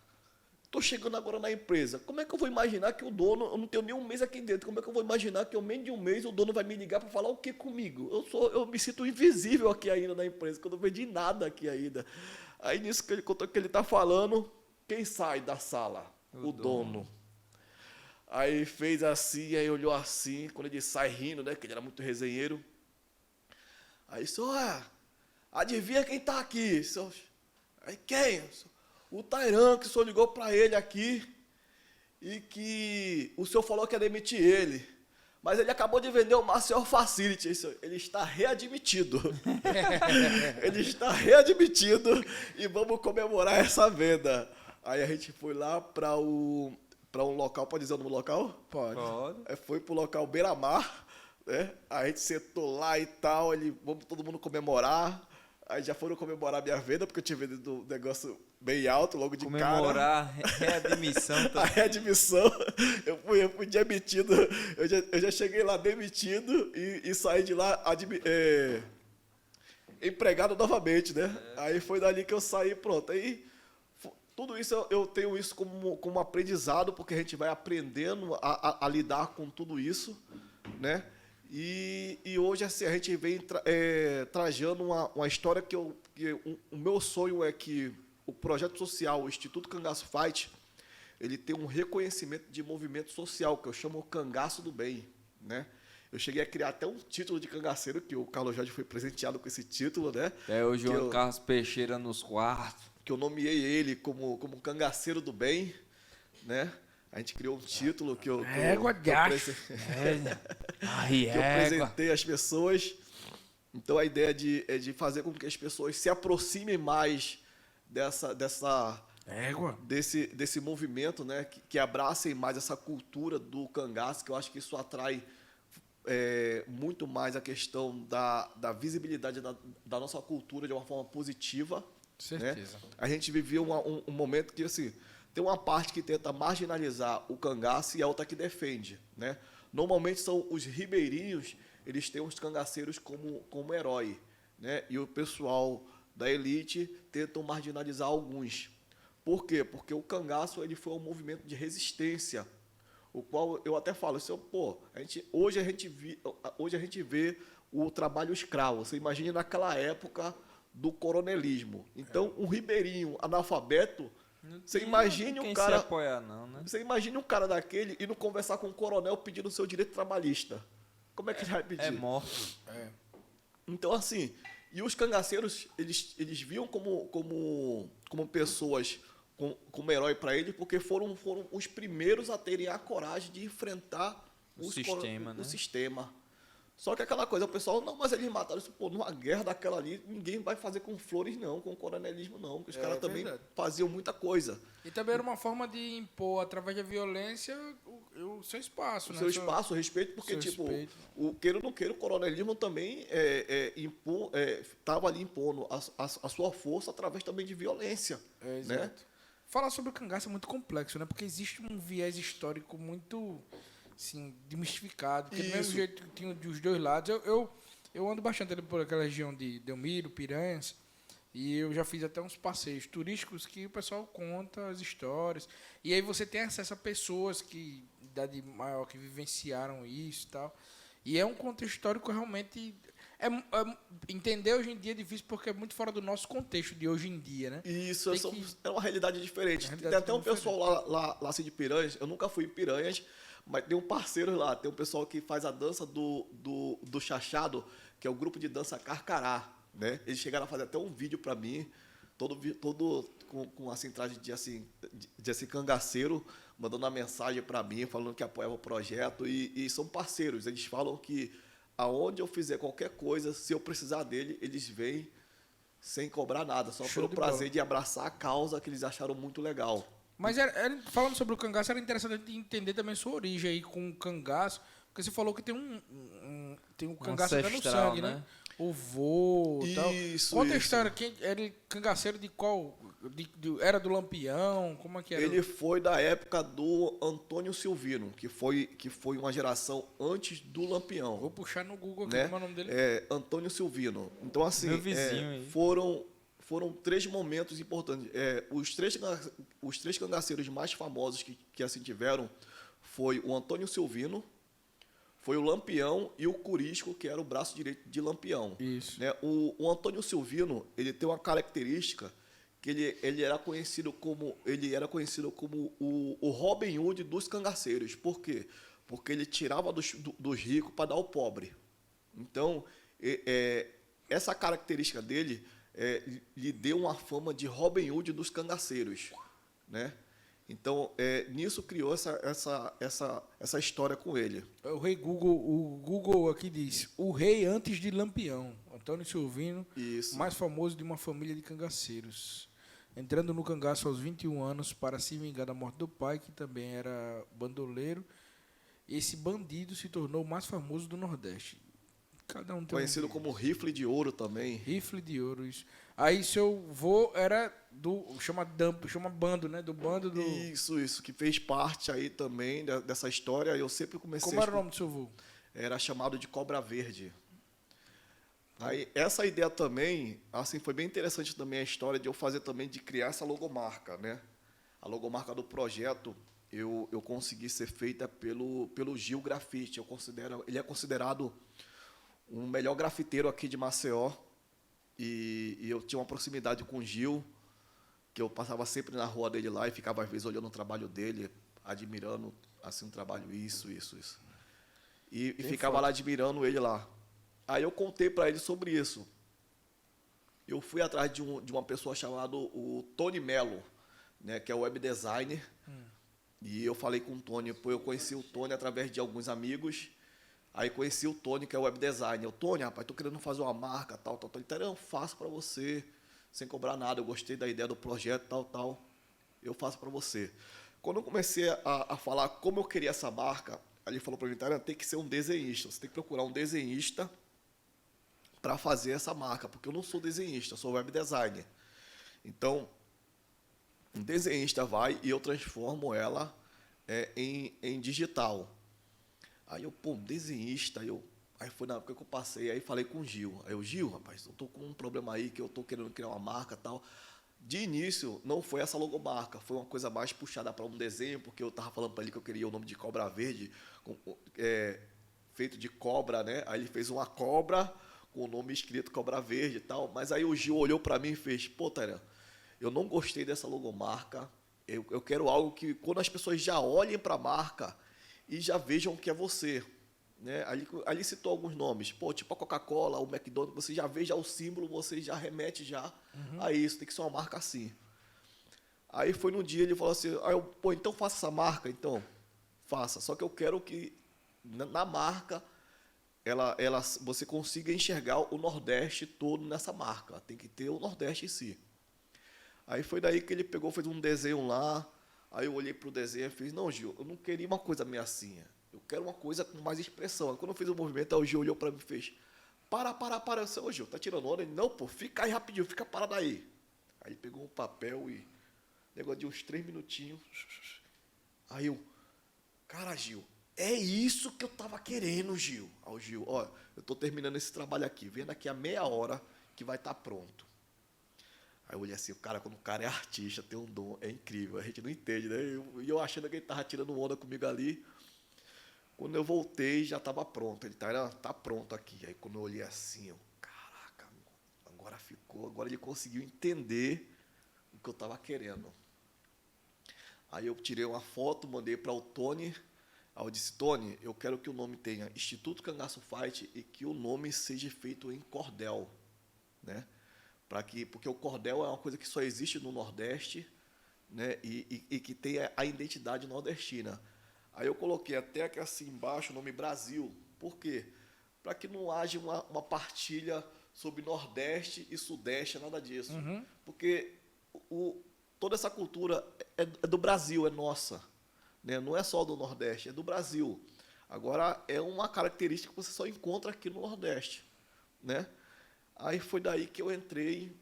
Estou chegando agora na empresa. Como é que eu vou imaginar que o dono... Eu não tenho nem um mês aqui dentro. Como é que eu vou imaginar que, ao menos de um mês, o dono vai me ligar para falar o que comigo? Eu me sinto invisível aqui ainda na empresa, que eu não vendi nada aqui ainda. Aí, nisso que ele contou que ele está falando, quem sai da sala? O dono. Aí fez assim, aí olhou assim, quando ele sai rindo, né? Que ele era muito resenheiro. Aí disse, adivinha quem está aqui? Aí quem? O Tairão, que o senhor ligou para ele aqui e que o senhor falou que ia demitir ele. Mas ele acabou de vender o Marcel Facility. Ele está readmitido. Ele está readmitido e vamos comemorar essa venda. Aí a gente foi lá para um local, pode dizer o nome do local? Pode. Foi para o local Beira-Mar, né? A gente sentou lá e tal, vamos todo mundo comemorar. Aí já foram comemorar minha venda, porque eu tinha vendido um negócio bem alto, logo de cara. Comemorar readmissão. A readmissão. Eu fui demitido. Eu já cheguei lá demitido e saí de lá empregado novamente, né? Aí foi dali que eu saí, pronto. Aí tudo isso eu tenho isso como aprendizado, porque a gente vai aprendendo a lidar com tudo isso, né? E hoje assim, a gente vem trajando uma história que o meu sonho é que o projeto social, o Instituto Cangaço Fight, ele tem um reconhecimento de movimento social, que eu chamo Cangaço do Bem, né? Eu cheguei a criar até um título de cangaceiro, que o Carlos Jorge foi presenteado com esse título, né? O João Carlos Peixeira nos quartos. Que eu nomeei ele como Cangaceiro do Bem, né? A gente criou um título que eu apresentei às pessoas. Então, a ideia é de fazer com que as pessoas se aproximem mais desse movimento, né? Que abracem mais essa cultura do cangaço, que eu acho que isso atrai muito mais a questão da visibilidade da nossa cultura de uma forma positiva. Certeza. Né? A gente viveu um momento que, assim... Tem uma parte que tenta marginalizar o cangaço e a outra que defende, né? Normalmente são os ribeirinhos, eles têm os cangaceiros como herói, né? E o pessoal da elite tentam marginalizar alguns. Por quê? Porque o cangaço ele foi um movimento de resistência, o qual eu até falo, hoje a gente vê o trabalho escravo. Você imagina naquela época do coronelismo. Então, um ribeirinho analfabeto, você imagine um cara. Se apoiar, não, né? Você imagine um cara daquele indo conversar com um coronel pedindo o seu direito trabalhista. Como é que ele vai pedir? É morto. Então, assim, e os cangaceiros, eles viam como pessoas, como herói para ele, porque foram os primeiros a terem a coragem de enfrentar o sistema, né? O sistema. Só que aquela coisa, o pessoal, não, mas eles mataram isso, pô, numa guerra daquela ali, ninguém vai fazer com flores não, com coronelismo não, porque os caras também verdade. faziam muita coisa. E também era uma forma de impor, através da violência, o seu espaço, O né? seu espaço, o respeito, porque, seu tipo, respeito. o queira ou não queira, o coronelismo também estava ali impondo a sua força através também de violência, né? Exato. Falar sobre o cangaço é muito complexo, né? Porque existe um viés histórico muito, assim, desmistificado. Porque do mesmo Isso. jeito que tinha dos dois lados. Eu ando bastante ali por aquela região de Delmiro, Piranhas, e eu já fiz até uns passeios turísticos que o pessoal conta as histórias. E aí você tem acesso a pessoas que, de idade maior, que vivenciaram isso e tal. E é um contexto histórico realmente... entender hoje em dia é difícil porque é muito fora do nosso contexto de hoje em dia, né? E isso Tem é uma realidade diferente. Uma Tem realidade até um diferente. pessoal lá assim de Piranhas, eu nunca fui em Piranhas, mas tem um parceiro lá, tem um pessoal que faz a dança do chachado, que é o grupo de dança Carcará, né? Eles chegaram a fazer até um vídeo para mim, todo com assim, traje de assim, cangaceiro, mandando uma mensagem para mim, falando que apoiava o projeto, e são parceiros. Eles falam que aonde eu fizer qualquer coisa, se eu precisar dele, eles vêm sem cobrar nada, só Show pelo de prazer bola. de abraçar a causa que eles acharam muito legal. Mas falando sobre o cangaço, era interessante entender também sua origem aí com o cangaço, porque você falou que tem tem um cangaço até no ancestral, sangue, né? né? O vô e tal. Isso, Conta a isso. história, quem era cangaceiro de qual? Era do Lampião? Como é que era? Ele foi da época do Antônio Silvino, que foi uma geração antes do Lampião. Vou puxar no Google aqui, Né? como é o nome dele? Antônio Silvino. Então, assim, Meu vizinho aí. foram 3 momentos importantes. Os três cangaceiros mais famosos que assim tiveram foi o Antônio Silvino, foi o Lampião e o Curisco, que era o braço direito de Lampião. Isso. Né? O Antônio Silvino, ele tem uma característica que ele era conhecido como o Robin Hood dos cangaceiros. Por quê? Porque ele tirava dos ricos para dar ao pobre. Então, essa característica dele lhe deu uma fama de Robin Hood dos cangaceiros, né? Então, nisso criou essa história com ele. O Google aqui diz: o rei antes de Lampião, Antônio Silvino, Isso. mais famoso de uma família de cangaceiros. Entrando no cangaço aos 21 anos para se vingar da morte do pai, que também era bandoleiro, esse bandido se tornou o mais famoso do Nordeste. Cada um tem Conhecido como Rifle de Ouro também. rifle de ouro. Isso. Aí seu vô era chama bando, né? Do bando do... Isso, que fez parte aí também dessa história. Eu sempre comecei Como era o nome do seu vô? Era chamado de Cobra Verde. Aí, essa ideia também, assim, foi bem interessante também a história de eu fazer também, de criar essa logomarca, né? A logomarca do projeto, eu consegui ser feita pelo Gil Grafite. Ele é considerado o melhor grafiteiro aqui de Maceió. E eu tinha uma proximidade com o Gil, que eu passava sempre na rua dele lá e ficava, às vezes, olhando o trabalho dele, admirando, assim, um trabalho, isso. E ficava lá admirando ele lá. Aí eu contei para ele sobre isso. Eu fui atrás de uma pessoa chamada o Tony Mello, né, que é web designer. E eu falei com o Tony, pô, eu conheci o Tony através de alguns amigos. Aí conheci o Tony, que é web designer. Eu, Tony, rapaz, tô querendo fazer uma marca, tal. Ele disse, eu faço para você, sem cobrar nada. Eu gostei da ideia do projeto, tal. Eu faço para você. Quando eu comecei a falar como eu queria essa marca, ele falou para mim, tem que ser um desenhista. Você tem que procurar um desenhista para fazer essa marca, porque eu não sou desenhista, eu sou web designer. Então, um desenhista vai e eu transformo ela em digital. Aí eu, pô, desenhista, aí foi na época que eu passei, aí falei com o Gil. Aí eu, Gil, rapaz, eu tô com um problema aí, que eu tô querendo criar uma marca e tal. De início, não foi essa logomarca, foi uma coisa mais puxada para um desenho, porque eu tava falando para ele que eu queria o nome de Cobra Verde, feito de cobra, né? Aí ele fez uma cobra com o nome escrito Cobra Verde e tal. Mas aí o Gil olhou para mim e fez, pô, Tânia, eu não gostei dessa logomarca, eu quero algo que quando as pessoas já olhem para a marca e já vejam que é você. Né? Ali citou alguns nomes, pô, tipo a Coca-Cola, o McDonald's, você já vê já o símbolo, você já remete já a isso, tem que ser uma marca assim. Aí foi no dia, ele falou assim, pô, então faça essa marca, então, faça. Só que eu quero que na marca você consiga enxergar o Nordeste todo nessa marca. Tem que ter o Nordeste em si. Aí foi daí que ele pegou, fez um desenho lá. Aí eu olhei para o desenho e fiz, não, Gil, eu não queria uma coisa meio assim. Eu quero uma coisa com mais expressão. Aí quando eu fiz o movimento, aí o Gil olhou para mim e fez, para. Eu disse, ô Gil, tá tirando onda? Ele, não, pô, fica aí rapidinho, fica parado aí. Aí ele pegou um papel e, negócio de uns 3 minutinhos. Aí eu, cara, Gil, é isso que eu tava querendo, Gil. Aí o Gil, ó, eu tô terminando esse trabalho aqui, vem daqui a meia hora que vai estar pronto. Aí eu olhei assim, cara, quando o cara é artista, tem um dom, é incrível, a gente não entende, né? E eu achando que ele tava tirando onda comigo ali. Quando eu voltei, já estava pronto. Ele tá pronto aqui. Aí quando eu olhei assim, eu, caraca, agora ele conseguiu entender o que eu estava querendo. Aí eu tirei uma foto, mandei para o Tony. Aí eu disse, Tony, eu quero que o nome tenha Instituto Cangaço Fight e que o nome seja feito em cordel, né? Porque o cordel é uma coisa que só existe no Nordeste, né? E que tem a identidade nordestina. Aí eu coloquei até aqui assim embaixo o nome Brasil. Por quê? Para que não haja uma partilha sobre Nordeste e Sudeste, nada disso. Uhum. Porque toda essa cultura é do Brasil, é nossa. Né? Não é só do Nordeste, é do Brasil. Agora, é uma característica que você só encontra aqui no Nordeste. Né? Aí foi daí que eu entrei,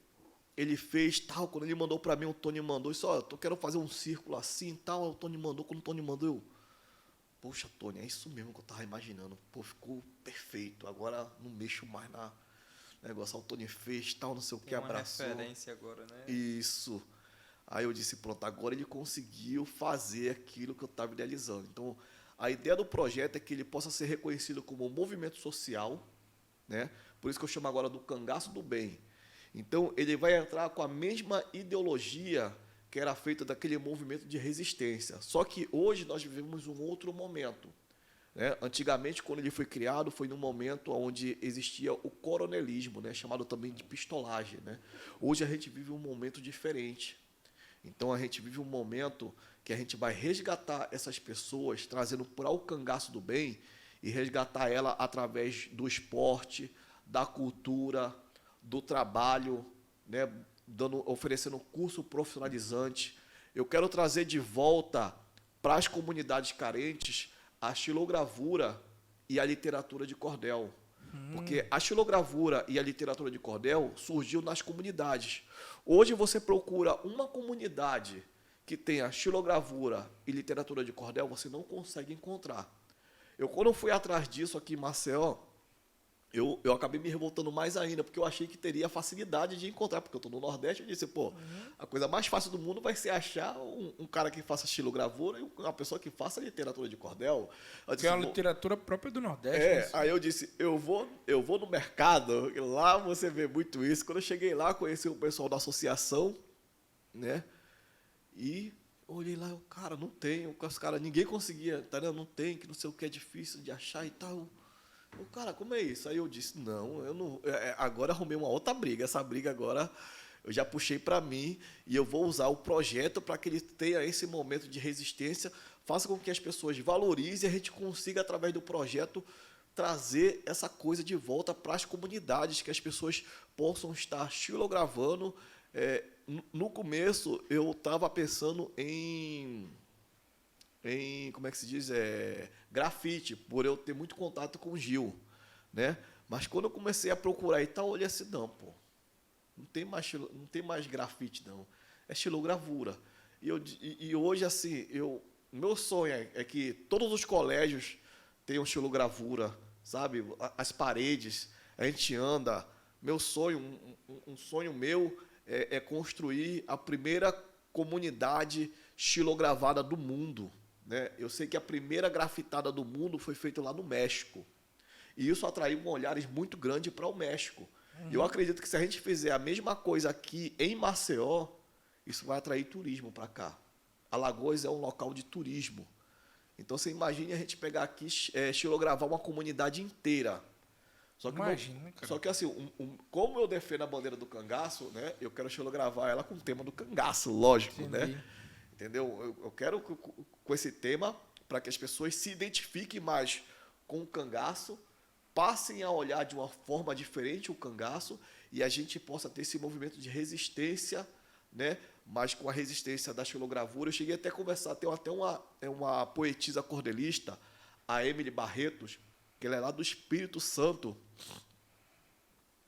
ele fez tal, quando ele mandou para mim, o Tony mandou, disse, ó, eu quero fazer um círculo assim tal, o Tony mandou, quando o Tony mandou, eu, poxa, Tony, é isso mesmo que eu estava imaginando, pô, ficou perfeito, agora não mexo mais na negócio, o Tony fez tal, não sei o que, abraçou. Tem uma referência agora, né? Isso. Aí eu disse, pronto, agora ele conseguiu fazer aquilo que eu estava idealizando. Então, a ideia do projeto é que ele possa ser reconhecido como um movimento social, né? Por isso que eu chamo agora do Cangaço do Bem. Então, ele vai entrar com a mesma ideologia que era feita daquele movimento de resistência. Só que hoje nós vivemos um outro momento. Né? Antigamente, quando ele foi criado, foi num momento onde existia o coronelismo, né? Chamado também de pistolagem. Né? Hoje a gente vive um momento diferente. Então, a gente vive um momento que a gente vai resgatar essas pessoas, trazendo para o Cangaço do Bem, e resgatar ela através do esporte, da cultura, do trabalho, né, oferecendo curso profissionalizante. Eu quero trazer de volta para as comunidades carentes a xilogravura e a literatura de cordel. Porque a xilogravura e a literatura de cordel surgiu nas comunidades. Hoje você procura uma comunidade que tenha xilogravura e literatura de cordel, você não consegue encontrar. Quando eu fui atrás disso aqui em Maceió, eu acabei me revoltando mais ainda, porque eu achei que teria facilidade de encontrar, porque eu estou no Nordeste, eu disse, pô, a coisa mais fácil do mundo vai ser achar um cara que faça xilogravura e uma pessoa que faça literatura de cordel. Que é uma literatura própria do Nordeste. Aí eu disse, eu vou no mercado, e lá você vê muito isso. Quando eu cheguei lá, conheci o pessoal da associação, né, e olhei lá, cara, não tem, os caras, ninguém conseguia, tá, não tem, que não sei o que, é difícil de achar e tal. Cara, como é isso? Aí eu disse, não, eu não. Agora arrumei uma outra briga. Essa briga agora eu já puxei para mim e eu vou usar o projeto para que ele tenha esse momento de resistência, faça com que as pessoas valorizem e a gente consiga, através do projeto, trazer essa coisa de volta para as comunidades, que as pessoas possam estar xilogravando. No começo, eu estava pensando em como é que se diz, grafite, por eu ter muito contato com o Gil, né? Mas quando eu comecei a procurar e tal, eu olhei assim, não, pô, não tem mais grafite, não, é xilogravura. E hoje, assim, meu sonho é que todos os colégios tenham xilogravura, sabe? As paredes, a gente anda. Meu sonho, um sonho meu é construir a primeira comunidade xilogravada do mundo. Né? Eu sei que a primeira grafitada do mundo foi feita lá no México. E isso atraiu olhares muito grandes para o México. E eu acredito que se a gente fizer a mesma coisa aqui em Maceió, isso vai atrair turismo para cá. Alagoas é um local de turismo. Então, você imagine a gente pegar aqui, xilogravar uma comunidade inteira. Só que assim, como eu defendo a bandeira do cangaço, né, eu quero xilogravar ela com o tema do cangaço, lógico. Entendi. Né? Entendeu? Eu quero com esse tema para que as pessoas se identifiquem mais com o cangaço, passem a olhar de uma forma diferente o cangaço e a gente possa ter esse movimento de resistência, né? Mas com a resistência da xilogravura. Eu cheguei até a conversar, tem até uma poetisa cordelista, a Emily Barretos, que ela é lá do Espírito Santo.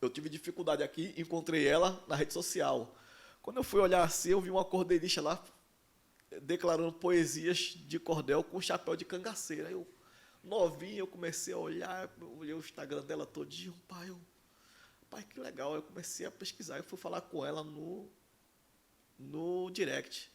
Eu tive dificuldade aqui, encontrei ela na rede social. Quando eu fui olhar assim, eu vi uma cordelista lá declarando poesias de cordel com chapéu de cangaceira. Eu, novinho, eu comecei a olhar, eu olhei o Instagram dela todinho, pai, que legal. Eu comecei a pesquisar, eu fui falar com ela no direct.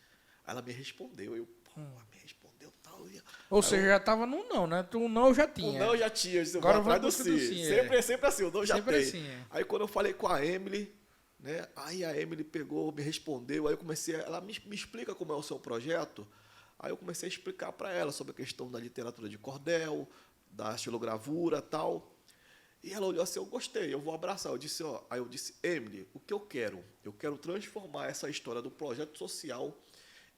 Aí ela me respondeu, me respondeu tal. Ou seja, já tava no não, né? Tu não eu já tinha. O não eu já tinha, eu disse, eu Agora vou atrás do busca do sim. sim, Sempre assim, o não já sempre tem. assim, é. Aí quando eu falei com a Emily, né? Aí a Emily pegou, me respondeu, aí eu comecei, ela me explica como é o seu projeto. Aí eu comecei a explicar para ela sobre a questão da literatura de cordel, da xilogravura, tal. E ela olhou assim, eu gostei, eu vou abraçar. Aí eu disse, Emily, o que eu quero? Eu quero transformar essa história do projeto social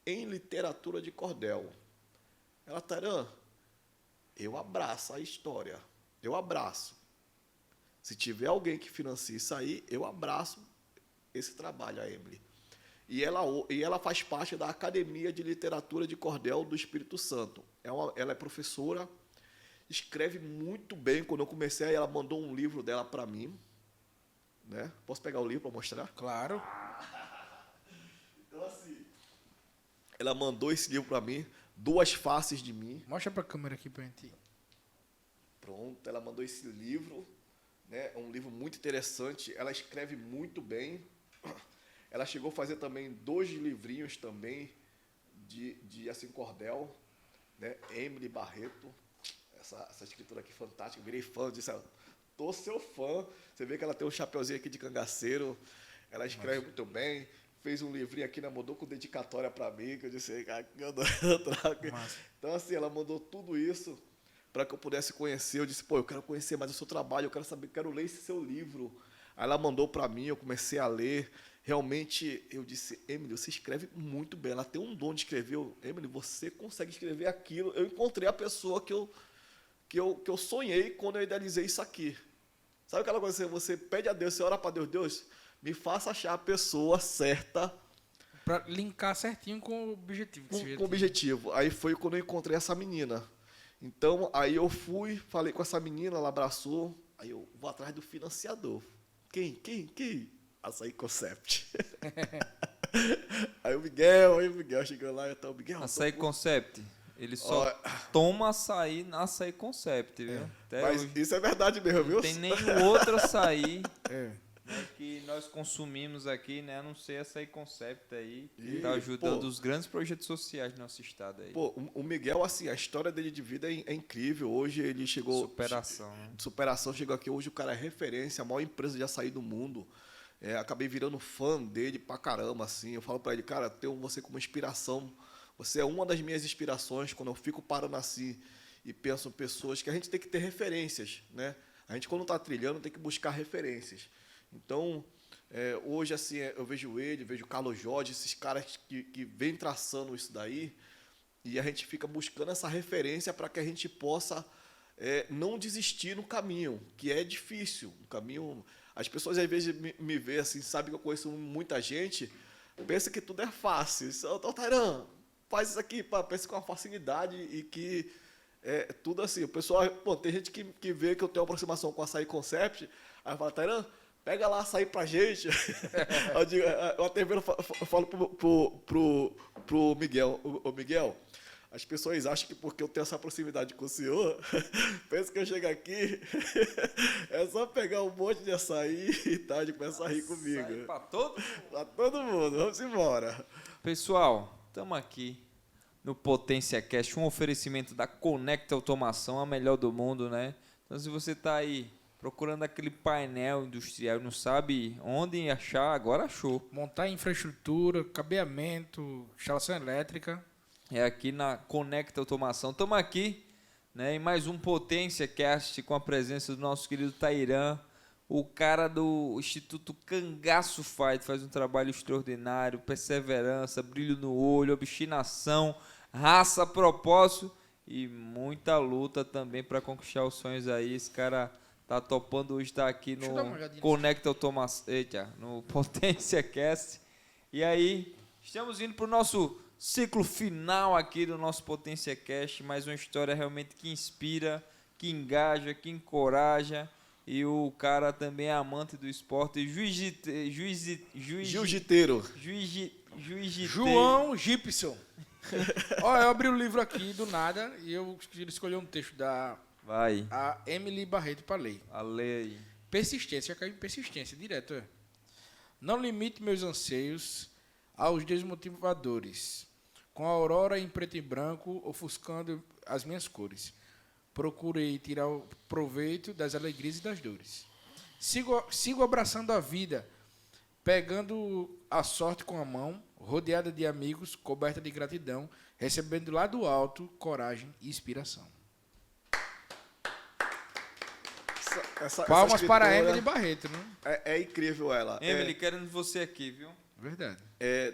em literatura de cordel. Ela, Tairan, eu abraço a história, eu abraço. Se tiver alguém que financie isso aí, eu abraço esse trabalho, a Emily. E ela faz parte da Academia de Literatura de Cordel do Espírito Santo. Ela é professora, escreve muito bem. Quando eu comecei, ela mandou um livro dela para mim. Né? Posso pegar o livro para mostrar? Claro. Então, assim, ela mandou esse livro para mim, Duas Faces de Mim. Mostra pra câmera aqui pra gente. Pronto, ela mandou esse livro, né? É um livro muito interessante. Ela escreve muito bem. Ela chegou a fazer também 2 livrinhos também de assim, cordel, né? Emily Barreto, essa escritora aqui fantástica, eu virei fã, disse, tô seu fã. Você vê que ela tem um chapeuzinho aqui de cangaceiro, ela escreve muito bem, fez um livrinho aqui, né? Mandou com dedicatória para mim, que eu disse, eu trago. Então, assim, ela mandou tudo isso para que eu pudesse conhecer. Eu disse, eu quero conhecer mais o seu trabalho, eu quero saber, quero ler esse seu livro. Aí ela mandou para mim, eu comecei a ler. Realmente, eu disse, Emily, você escreve muito bem, ela tem um dom de escrever. Emily, você consegue escrever aquilo. Eu encontrei a pessoa que eu sonhei quando eu idealizei isso aqui. Sabe aquela coisa, você pede a Deus, você ora para Deus, Deus, me faça achar a pessoa certa. Para linkar certinho com o objetivo. Com o objetivo. Aí foi quando eu encontrei essa menina. Então, aí eu fui, falei com essa menina, ela abraçou, aí eu vou atrás do financiador. Quem? Açaí Concept. Aí o Miguel chegou lá, então, Miguel... Açaí Concept, ele só toma açaí na Açaí Concept, viu? Mas isso é verdade mesmo, viu? Não tem nenhum outro açaí né, que nós consumimos aqui, né? A não ser Açaí Concept aí, que está ajudando os grandes projetos sociais do nosso estado aí. O Miguel, assim, a história dele de vida é incrível. Hoje ele chegou... Superação, né? Superação, chegou aqui. Hoje o cara é referência, a maior empresa de açaí do mundo. Acabei virando fã dele pra caramba, assim. Eu falo pra ele, cara, tenho você como inspiração. Você é uma das minhas inspirações. Quando eu fico parando assim e penso em pessoas que a gente tem que ter referências, né? A gente, quando está trilhando, tem que buscar referências. Então, hoje, assim, eu vejo ele, vejo o Carlos Jorge, esses caras que vêm traçando isso daí, e a gente fica buscando essa referência para que a gente possa não desistir no caminho, que é difícil. No caminho, as pessoas, às vezes, me veem assim, sabem que eu conheço muita gente, pensa que tudo é fácil. Tairan, faz isso aqui, pensa com uma facilidade e que tudo assim. O pessoal, tem gente que vê que eu tenho aproximação com a Açaí Concept, aí fala, Tairan, pega lá açaí pra gente. Eu até falo pro Miguel, Miguel, as pessoas acham que porque eu tenho essa proximidade com o senhor, pensa que eu chego aqui, é só pegar um monte de açaí e tal, e começa a rir comigo. Açaí pra todo mundo. Pra todo mundo, vamos embora. Pessoal, estamos aqui no Potência Cast, um oferecimento da Conecta Automação, a melhor do mundo, né? Então, se você está aí procurando aquele painel industrial e não sabe onde achar, agora achou. Montar infraestrutura, cabeamento, instalação elétrica. É aqui na Conecta Automação. Estamos aqui, né, em mais um Potência Cast com a presença do nosso querido Tairan, o cara do Instituto Cangaço Fight, faz um trabalho extraordinário, perseverança, brilho no olho, obstinação, raça, propósito e muita luta também para conquistar os sonhos aí. Esse cara tá topando hoje estar aqui Deixa eu dar uma no olhadinha Conecta Automação, no Potência Cast. E aí, estamos indo para o nosso ciclo final aqui do nosso Potência Cast, mais uma história realmente que inspira, que engaja, que encoraja. E o cara também é amante do esporte, Jiu-jiteiro. João Gibson. Ó, eu abri o livro aqui do nada e eu escolhi um texto da Vai, a Emily Barreto para ler. a lei. Persistência, caiu em persistência, direto. É. Não limite meus anseios aos desmotivadores, com a aurora em preto e branco ofuscando as minhas cores. Procurei tirar o proveito das alegrias e das dores. Sigo abraçando a vida, pegando a sorte com a mão, rodeada de amigos, coberta de gratidão, recebendo lá do alto coragem e inspiração. Palmas para a Emily Barreto, né? É incrível ela. Emily, querendo você aqui, viu? Verdade.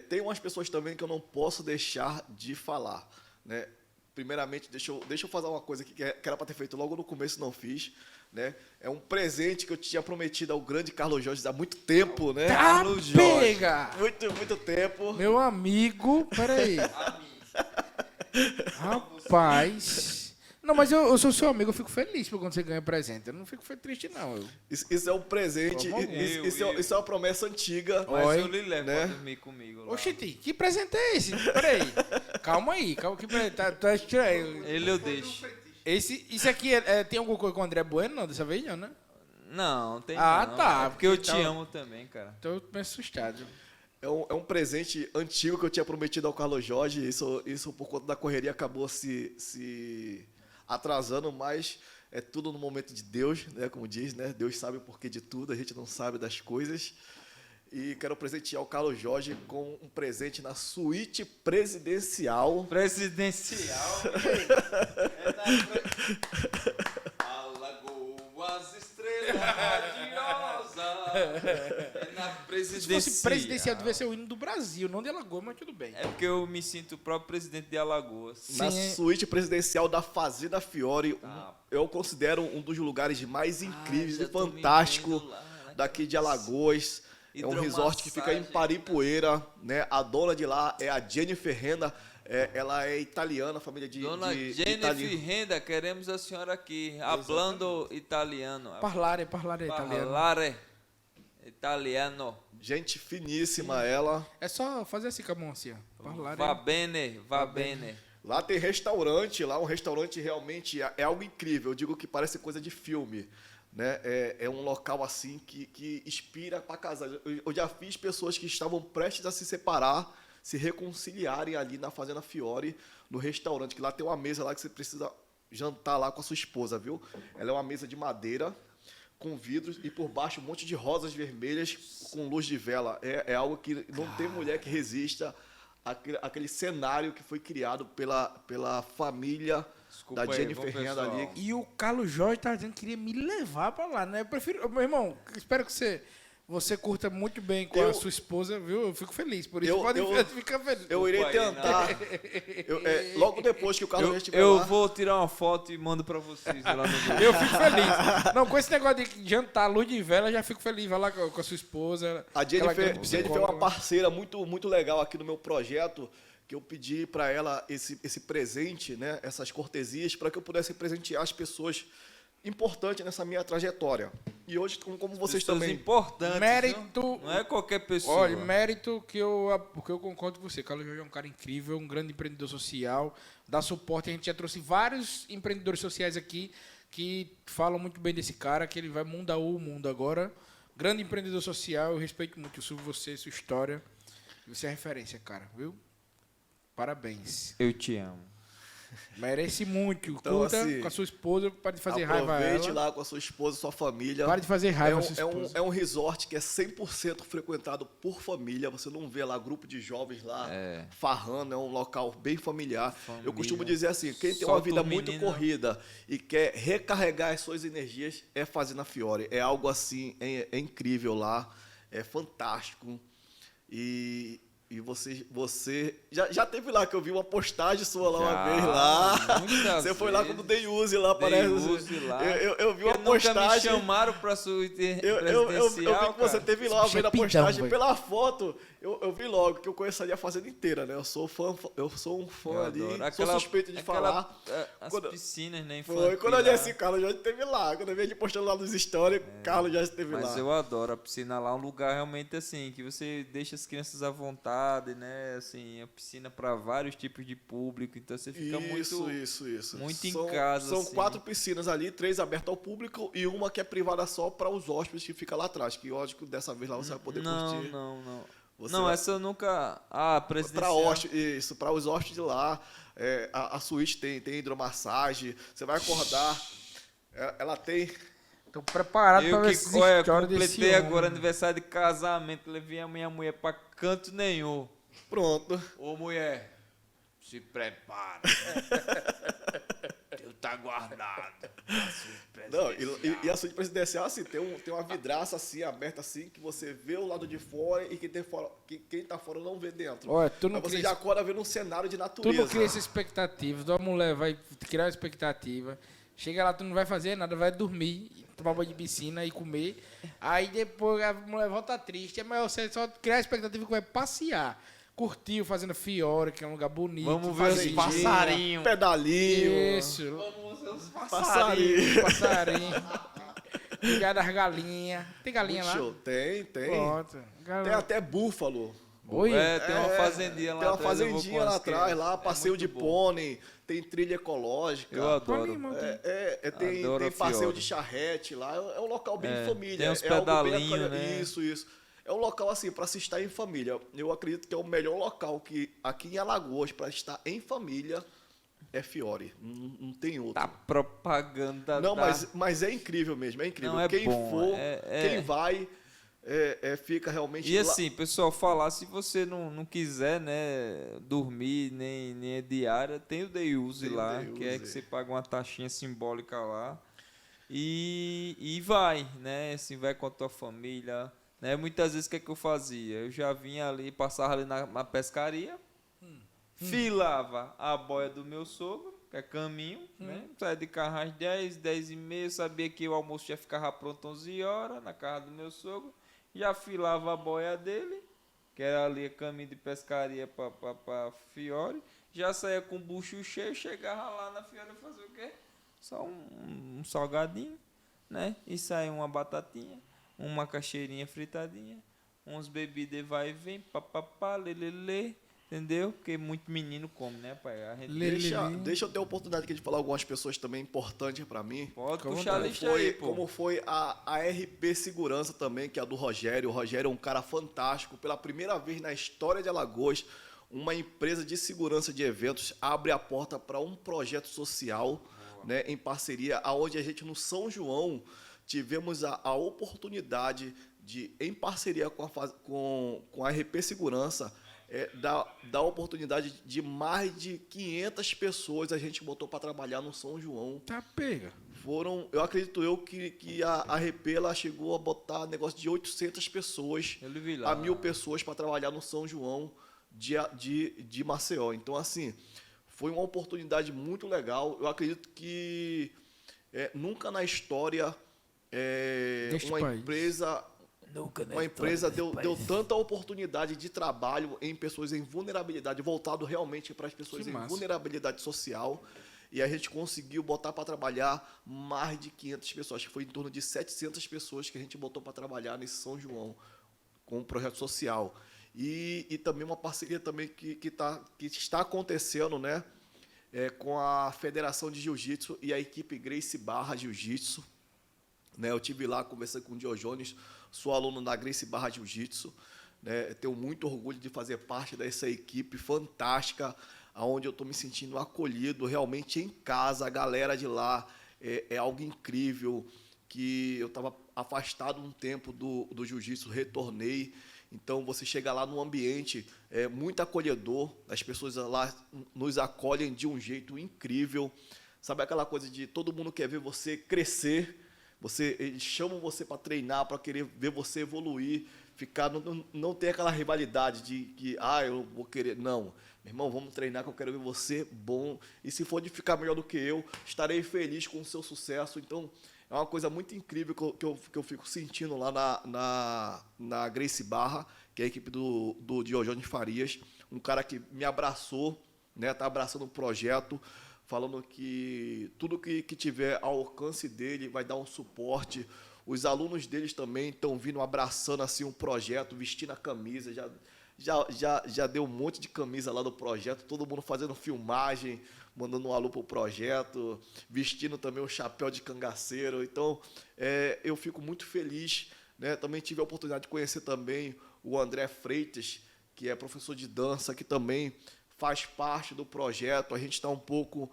Tem umas pessoas também que eu não posso deixar de falar, né? Primeiramente, deixa eu fazer uma coisa que era para ter feito logo no começo, não fiz, né? É um presente que eu tinha prometido ao grande Carlos Jorge há muito tempo, né? Carlos Jorge. Pega! Muito tempo. Meu amigo, peraí. Rapaz. Não, mas eu sou seu amigo, eu fico feliz quando você ganha presente. Eu não fico triste, não. Isso é um presente, isso é uma promessa antiga. Mas eu lhe levo pra dormir comigo lá. Oxente, que presente é esse? Peraí. Calma aí, que presente. Tá estranho. Ele eu deixo. Isso aqui tem alguma coisa com o André Bueno, não? Dessa vez não, né? Não, tem Ah, não. tá. É porque eu te amo também, cara. Tô meio assustado. É um presente antigo que eu tinha prometido ao Carlos Jorge. Isso por conta da correria acabou se atrasando, mas é tudo no momento de Deus, né? Como diz, né? Deus sabe o porquê de tudo, a gente não sabe das coisas. E quero presentear o Carlos Jorge com um presente na suíte presidencial. Presidencial? Alagoas, estrela radiosa. É na presidencial. Se fosse presidencial, devia ser o hino do Brasil, não de Alagoas, mas tudo bem. É porque eu me sinto o próprio presidente de Alagoas. Na suíte presidencial da Fazenda Fiore, eu considero um dos lugares mais incríveis e fantásticos daqui de Alagoas. É um resort que fica em Paripueira, né? A dona de lá é a Jennifer Renda. Ela é italiana, família de Dona Jennifer Renda, queremos a senhora aqui, hablando italiano. Parlare italiano. Parlare italiano. Gente finíssima ela. É só fazer assim com a mão assim, ó. Parlare. Va bene, va bene. Lá tem restaurante, um restaurante realmente é algo incrível. Eu digo que parece coisa de filme. Né? É um local assim que inspira para casar. Eu já fiz pessoas que estavam prestes a se separar, se reconciliarem ali na Fazenda Fiore, no restaurante, que lá tem uma mesa lá que você precisa jantar lá com a sua esposa, viu? Ela é uma mesa de madeira, com vidros, e por baixo um monte de rosas vermelhas com luz de vela. É algo que não tem mulher que resista àquele cenário que foi criado pela família. Desculpa da Jennifer Renda ali. E o Carlos Jorge tá dizendo que queria me levar pra lá, né? Eu prefiro... Meu irmão, espero que você curta muito bem com a sua esposa, viu? Eu fico feliz. Por isso pode ficar feliz. Eu irei tentar. Logo depois que o Carlos Jorge estiver lá... Eu vou tirar uma foto e mando pra vocês lá no grupo. Eu fico feliz. Não, com esse negócio de jantar, luz de vela, eu já fico feliz. Vai lá com a sua esposa. A Jennifer é uma parceira muito legal aqui no meu projeto, que eu pedi para ela esse presente, né, essas cortesias, para que eu pudesse presentear as pessoas importantes nessa minha trajetória. E hoje, como vocês pessoas também... importantes, mérito... Não é qualquer pessoa. Olha, mérito porque eu concordo com você. Carlos Jorge é um cara incrível, um grande empreendedor social, dá suporte. A gente já trouxe vários empreendedores sociais aqui que falam muito bem desse cara, que ele vai mudar o mundo agora. Grande empreendedor social, eu respeito muito você, sua história. Você é referência, cara, viu? Parabéns. Eu te amo. Merece muito. Então, curta assim, com a sua esposa, para de fazer raiva a ela. Aproveite lá com a sua esposa, sua família. Para de fazer raiva a sua esposa. É um resort que é 100% frequentado por família. Você não vê lá grupo de jovens lá farrando. É um local bem familiar. Eu costumo dizer assim, quem tem uma vida muito corrida e quer recarregar as suas energias é Fazenda Fiore. É algo assim, é incrível lá. É fantástico. E E você já teve lá, que eu vi uma postagem sua lá uma Já, vez lá. muitas Você foi lá vezes. como Deuse lá, parece. Deuse lá. Eu vi uma Porque nunca postagem. me chamaram pra sua Eu vi presidencial, que você cara. teve lá vendo a Chepidão, postagem velho. pela foto. Eu vi logo que eu conheço ali a fazenda inteira, né? Eu sou um fã Eu ali. adoro. Sou suspeito de falar. As Quando- piscinas, né? Foi, quando eu olhei lá. assim, Carlos já esteve lá. Quando eu vi ele postando lá nos stories, Carlos já esteve Mas lá. eu adoro a piscina lá, um lugar realmente assim, que você deixa as crianças à vontade, né? Assim, a piscina para vários tipos de público, então você fica Isso. muito em casa, São assim. 4 piscinas ali, 3 abertas ao público e uma que é privada só para os hóspedes que fica lá atrás. Que lógico, dessa vez lá você vai poder curtir. Não. Você Não, vai- essa eu nunca. Ah, Para presidencial. isso, para os hóspedes de lá, a suíte tem hidromassagem, você vai acordar, ela tem. Tô preparado pra Eu ver que essas olha, histórias desse completei agora homem. aniversário de casamento, levei a minha mulher pra canto nenhum. Pronto. Ô mulher, se prepara. Deus tá guardado. Não, e a suíte presidencial, assim, tem uma vidraça assim, aberta assim, que você vê o lado de fora e quem tá fora não vê dentro. Olha, tu não Aí você cria- já acorda vendo um cenário de Tu natureza. não cria essa expectativa, tua mulher vai criar uma expectativa, chega lá, tu não vai fazer nada, vai dormir, tomar banho de piscina e comer, aí depois a mulher volta triste, é melhor você só criar a expectativa que vai passear, curtir o Fazenda Fiora, que é um lugar bonito. Vamos ver os fazendinha, passarinhos. Pedalinho. Isso, Vamos ver os passarinho, cuidar das galinhas. Tem galinha Muito lá? show. Tem. Pronto. Tem até búfalo. Oi? Tem uma fazendinha lá Tem uma atrás. eu vou fazendinha com lá as atrás, crianças. lá, É passeio muito de bom. pônei, tem trilha ecológica. Eu adoro. Animal, tem. Tem Adoro passeio Fiora. de charrete lá, é um local bem É, família. tem uns é algo bem pedalinhos, acolhe- né? Isso. É um local assim para se estar em família. Eu acredito que é o melhor local que aqui em Alagoas para estar em família é Fiore. Não tem outro. Tá propaganda. Não, da- mas é incrível mesmo, é incrível. Não, é quem bom, for, é- quem vai, fica realmente E lá. assim, pessoal, falar, se você não quiser, né, dormir, nem é diária, tem o Day Use Tem o lá, Day que é Use. que você paga uma taxinha simbólica lá e vai, né, assim, vai com a tua família, né, muitas vezes o que é que eu fazia? Eu já vinha ali, passava ali na pescaria, filava a boia do meu sogro, que é caminho, né, saia de carro às 10, 10 e meia, sabia que o almoço já ficava pronto 11 horas na casa do meu sogro, já filava a boia dele, que era ali a caminho de pescaria para Fiore, já saía com o bucho cheio, chegava lá na Fiore e fazia o quê? Só um salgadinho, né? E saía uma batatinha, uma caixeirinha fritadinha, uns bebidas vai e vem, papapá, lelele, entendeu? Porque muito menino come, né, pai? A gente Deixa eu ter a oportunidade aqui de falar algumas pessoas também importantes para mim. pode Como puxar a vontade. lista aí, pô. Como foi a RP Segurança também, que é a do Rogério. O Rogério é um cara fantástico. Pela primeira vez na história de Alagoas, uma empresa de segurança de eventos abre a porta para um projeto social, né, em parceria, aonde a gente no São João tivemos a oportunidade de, em parceria com a RP Segurança, dar oportunidade de mais de 500 pessoas a gente botou para trabalhar no São João. Tá pega. Eu acredito que a RP ela chegou a botar negócio de 800 pessoas Eu vi lá. a 1.000 pessoas para trabalhar no São João de Maceió. Então, assim, foi uma oportunidade muito legal. Eu acredito que nunca na história Deste uma país. empresa deu tanta oportunidade de trabalho em pessoas em vulnerabilidade, voltado realmente para as pessoas Que em massa. vulnerabilidade social. E a gente conseguiu botar para trabalhar mais de 500 pessoas. Acho que foi em torno de 700 pessoas que a gente botou para trabalhar nesse São João, com um projeto social. E também uma parceria também que está acontecendo, né, com a Federação de Jiu-Jitsu e a equipe Gracie Barra Jiu-Jitsu. Né, eu tive lá, conversando com o Diojones, sou aluno da Gracie Barra Jiu-Jitsu. Né, tenho muito orgulho de fazer parte dessa equipe fantástica, onde eu estou me sentindo acolhido, realmente em casa. A galera de lá é algo incrível, que eu estava afastado um tempo do jiu-jitsu, retornei. Então, você chega lá num ambiente muito acolhedor, as pessoas lá nos acolhem de um jeito incrível. Sabe aquela coisa de todo mundo quer ver você crescer, Eles chamam você para treinar, para querer ver você evoluir, não ter aquela rivalidade de que, eu vou querer. Não, meu irmão, vamos treinar que eu quero ver você bom. E se for de ficar melhor do que eu, estarei feliz com o seu sucesso. Então, é uma coisa muito incrível que eu fico sentindo lá na Gracie Barra, que é a equipe do Diogenes Farias. Um cara que me abraçou, né? Tá abraçando o projeto, falando que tudo que tiver ao alcance dele vai dar um suporte. Os alunos deles também estão vindo abraçando assim um projeto, vestindo a camisa. Já deu um monte de camisa lá do projeto, todo mundo fazendo filmagem, mandando um alô pro projeto, vestindo também o chapéu de cangaceiro. Então, eu fico muito feliz, né? Também tive a oportunidade de conhecer também o André Freitas, que é professor de dança, que também faz parte do projeto. A gente está um pouco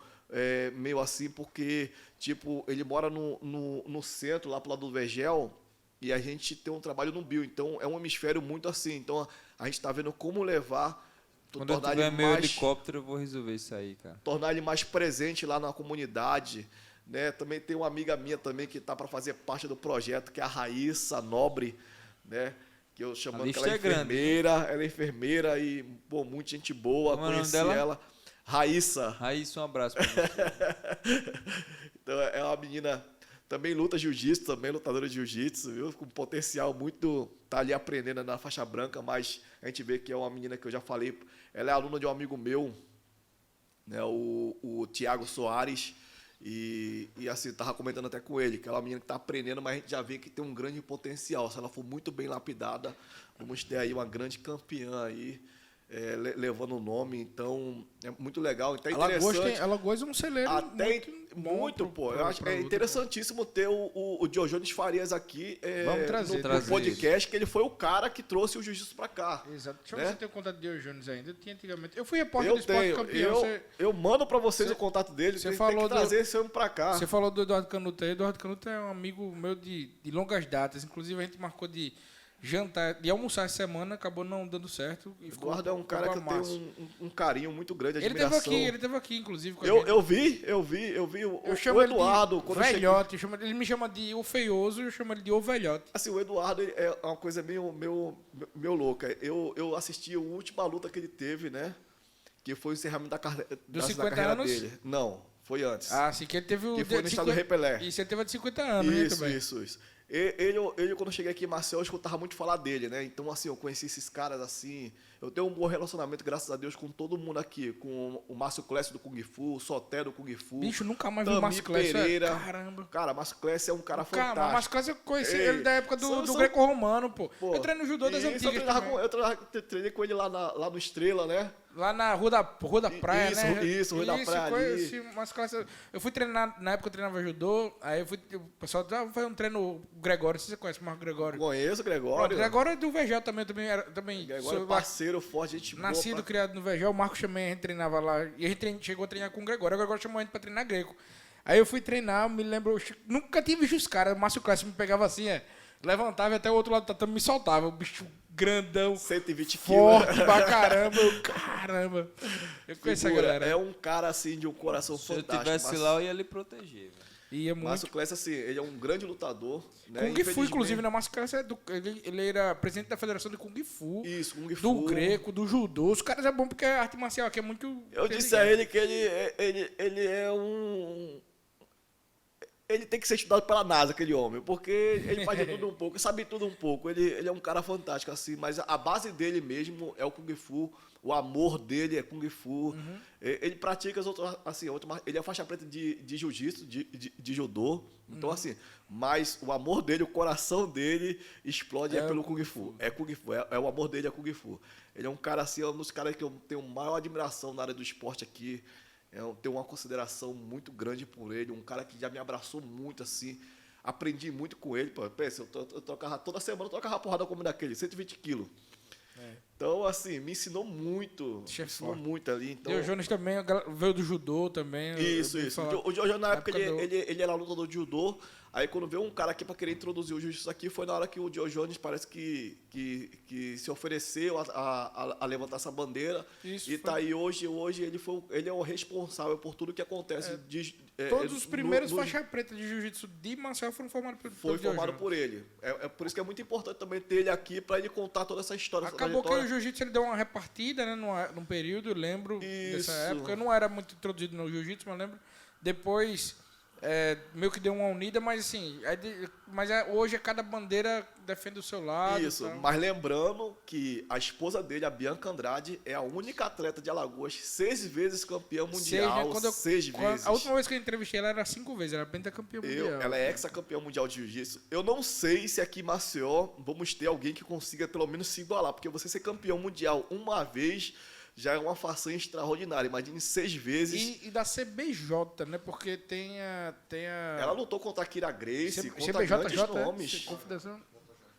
meio assim, porque tipo, ele mora no centro, lá pro lado do Vergel, e a gente tem um trabalho no Bio. Então, é um hemisfério muito assim. Então, a gente está vendo como levar... Quando eu tiver meu helicóptero, eu vou resolver isso aí, cara. Tornar ele mais presente lá na comunidade, né? Também tem uma amiga minha também que está para fazer parte do projeto, que é a Raíssa Nobre, né? Que eu chamando que ela é enfermeira. Ela é enfermeira e, pô, muita gente boa. Conheci ela. Raíssa. Raíssa, um abraço pra você. Então, é uma menina... Também luta jiu-jitsu, também lutadora de jiu-jitsu, viu? Com potencial muito... Tá ali aprendendo na faixa branca, mas a gente vê que é uma menina que eu já falei. Ela é aluna de um amigo meu, né? O Tiago Soares. E assim, tava comentando até com ele, que ela é uma menina que tá aprendendo, mas a gente já vê que tem um grande potencial. Se ela for muito bem lapidada, vamos ter aí uma grande campeã aí, levando o nome. Então, é muito legal. Então, é interessante. Alagoas é um celeiro muito, pô. Eu acho que é interessantíssimo ter o Diogenes Farias aqui Vamos trazer, no podcast, que ele foi o cara que trouxe o jiu-jitsu pra cá. Exato. Deixa eu ver se eu tenho contato de Diogenes ainda. Eu tinha antigamente. Eu fui repórter do Esporte Campeão. Eu mando pra vocês o contato dele. Você tem que trazer esse homem pra cá. Você falou do Eduardo Canuto aí. Eduardo Canuto é um amigo meu de longas datas. Inclusive, a gente marcou de jantar, de almoçar essa semana, acabou não dando certo. E Eduardo é um cara que eu tenho um carinho muito grande, admiração. Ele teve aqui, inclusive, com a gente. Eu vi o Eduardo. Quando velhote, ele me chama de o feioso e eu chamo ele de o velhote. Assim, o Eduardo é uma coisa meio louca. Eu assisti a última luta que ele teve, né? Que foi o encerramento da carreira dele. Não, foi antes. Ah, sim, que ele teve o... Que foi no estado do Repelé. Isso, ele teve a de 50 anos, né, também. Isso. Ele, quando eu cheguei aqui em Maceió, eu escutava muito falar dele, né? Então, assim, eu conheci esses caras, assim... Eu tenho um bom relacionamento, graças a Deus, com todo mundo aqui. Com o Márcio Clécio do Kung Fu, o Soté do Kung Fu. Bicho, nunca mais vi o Márcio Clécio. Pereira. Caramba. Cara, o Márcio Clécio é um cara fantástico. O Márcio Clécio eu conheci ele da época do Greco-Romano, pô. Eu treino no judô das antigas. Eu treinei com ele lá no Estrela, né? Lá na Rua da Praia, né? Isso, Rua da Praia ali. Eu fui treinar, na época eu treinava judô, aí o pessoal foi um treino, o Gregório, você conhece o Marco Gregório? Conheço o Gregório. O Gregório é do Vegel também. Gregório é parceiro forte, gente boa. Nascido, criado no Vegel, o Marco também, a gente treinava lá, e a gente chegou a treinar com o Gregório chamou a gente pra treinar greco. Aí eu fui treinar, me lembro, nunca tive visto os caras, o Márcio Clássico me pegava assim, levantava e até o outro lado do tatame me soltava, o bicho grandão, 120 forte pra caramba, caramba. Eu conheço a galera. É um cara assim de um coração fantástico. Se eu tivesse lá, eu ia lhe proteger, velho. Márcio Clécio, assim, ele é um grande lutador. Né? Kung Fu, inclusive, né? Márcio Clécio ele era presidente da Federação de Kung Fu. Isso, Kung Fu. Do Greco, do Judô. Os caras é bom porque a arte marcial aqui é muito... Eu disse a ele que ele é um... Ele tem que ser estudado pela NASA, aquele homem, porque ele faz de tudo um pouco, sabe tudo um pouco. Ele é um cara fantástico, assim, mas a base dele mesmo é o Kung Fu, o amor dele é Kung Fu. Uhum. Ele pratica as outras, assim, ele é faixa preta de jiu-jitsu, de judô. Então, assim, mas o amor dele, o coração dele explode pelo Kung Fu. É Kung Fu, é o amor dele, é Kung Fu. Ele é um cara, assim, um dos caras que eu tenho maior admiração na área do esporte aqui. Eu tenho uma consideração muito grande por ele, um cara que já me abraçou muito, assim, aprendi muito com ele, pô. Pensa, eu trocava, toda semana eu trocava porrada como daquele, 120 quilos. Então, assim, me ensinou muito. Isso é Me ensinou forte. muito ali. Então, E o Jones também veio do judô também. Isso, eu isso. falar. O Jojo, na época, época do- ele era lutador de judô. Aí, quando veio um cara aqui para querer introduzir o jiu-jitsu aqui, foi na hora que o Joe Jones parece que se ofereceu a levantar essa bandeira. Isso, e foi. tá aí hoje ele é o responsável por tudo que acontece. Todos os primeiros no, faixa preta de jiu-jitsu de Marcel foram formados por foi Joe formado Jones. por ele. É por isso que é muito importante também ter ele aqui para ele contar toda essa história. essa Acabou que o trajetória. jiu-jitsu ele deu uma repartida, né, num período, eu lembro dessa Isso. época. Eu não era muito introduzido no jiu-jitsu, mas lembro. Depois, meio que deu uma unida, mas assim, hoje cada bandeira defende o seu lado. Isso, tal. mas lembrando que a esposa dele, a Bianca Andrade, é a única atleta de Alagoas 6 vezes campeã mundial. Né? 6 vezes. A última vez que eu entrevistei ela era 5 vezes, ela era pentacampeã mundial. Ela é ex-campeã mundial de jiu-jitsu. Eu não sei se aqui em Maceió vamos ter alguém que consiga pelo menos se igualar, porque você ser campeão mundial uma vez já é uma façanha extraordinária. Imagine 6 vezes. E da CBJ, né? Porque tem a Ela lutou contra a Kira Grace, contra CBJJ, grandes nomes. Confederação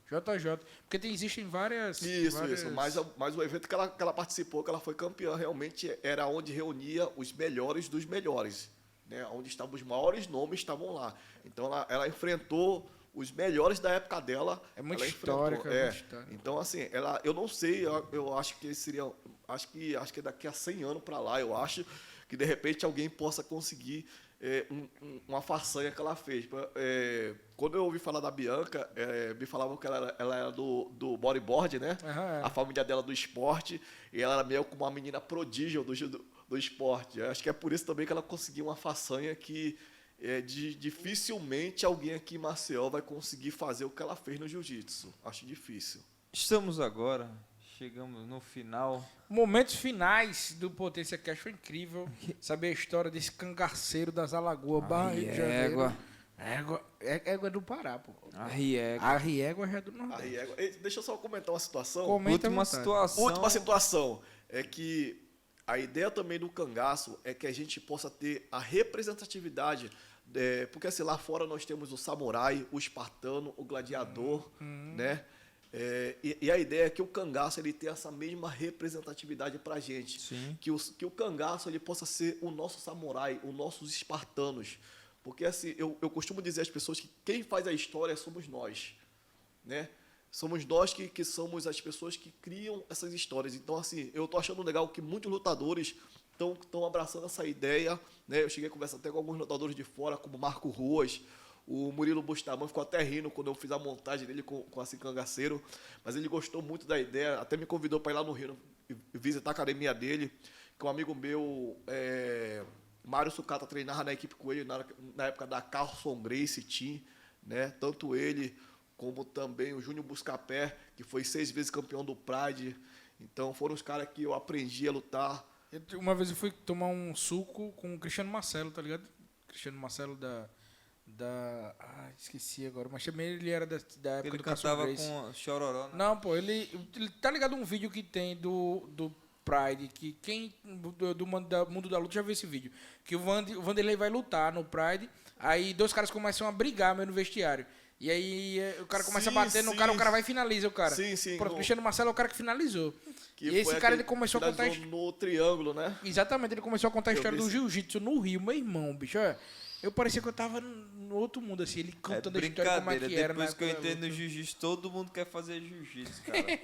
JJ. Porque existem várias... Isso. Mas o evento que ela participou, que ela foi campeã, realmente era onde reunia os melhores dos melhores. Né? Onde estavam os maiores nomes, estavam lá. Então ela enfrentou os melhores da época dela. É muito ela histórica, enfrentou. é muito histórica. Então, assim, eu não sei, eu acho que seria. Acho que daqui a 100 anos para lá, eu acho que de repente alguém possa conseguir uma façanha que ela fez. Quando eu ouvi falar da Bianca, me falavam que ela era do bodyboard, né? Aham, A família dela do esporte, e ela era meio como uma menina prodígio do esporte. Eu acho que é por isso também que ela conseguiu uma façanha que dificilmente alguém aqui em Maceió vai conseguir fazer o que ela fez no jiu-jitsu. Acho difícil. Estamos agora, chegamos no final. Momentos finais do Potência Cash foi incrível. Saber a história desse cangaceiro das Alagoas, Barra Rio de Janeiro. Égua do Pará, pô. A Riega. A Riégua já é do Nordeste. Deixa eu só comentar uma situação. Comenta à Última vontade. situação. Última situação é que a ideia também do cangaço é que a gente possa ter a representatividade, porque assim, lá fora nós temos o samurai, o espartano, o gladiador, né? E a ideia é que o cangaço ele tenha essa mesma representatividade pra gente. Sim. Que o cangaço ele possa ser o nosso samurai, os nossos espartanos. Porque assim, eu costumo dizer às pessoas que quem faz a história somos nós, né? Somos nós que somos as pessoas que criam essas histórias. Então, assim, eu tô achando legal que muitos lutadores estão abraçando essa ideia, né? Eu cheguei a conversar até com alguns lutadores de fora, como Marco Ruas, o Murilo Bustamante ficou até rindo quando eu fiz a montagem dele com esse cangaceiro, mas ele gostou muito da ideia, até me convidou para ir lá no Rio visitar a academia dele, que um amigo meu, Mário Sucata, treinava na equipe com ele na época da Carlson Gracie Team, né? Tanto ele como também o Júnior Buscapé, que foi 6 vezes campeão do Pride. Então foram os caras que eu aprendi a lutar. Uma vez eu fui tomar um suco com o Cristiano Marcelo, tá ligado? Cristiano Marcelo esqueci agora, mas também ele era da época Ele do Carlson cantava Gracie. com Chororó, né? Não, pô, ele tá ligado um vídeo que tem do Pride, que quem do mundo da luta já viu esse vídeo, que o Vanderlei vai lutar no Pride, aí 2 caras começam a brigar meio no vestiário. E aí o cara começa a bater no cara, o cara vai e finaliza o cara. Sim. Pronto, o Cristiano Marcelo é o cara que finalizou. Que E esse foi cara aquele ele começou a contar no triângulo, né? Exatamente, ele começou a contar a Eu história vi do esse- jiu-jitsu no Rio, meu irmão, bicho. Eu parecia que eu tava no outro mundo, assim, ele contando a história como é brincadeira. que era. Depois na que eu época da entrei no luta. jiu-jitsu, todo mundo quer fazer jiu-jitsu, cara.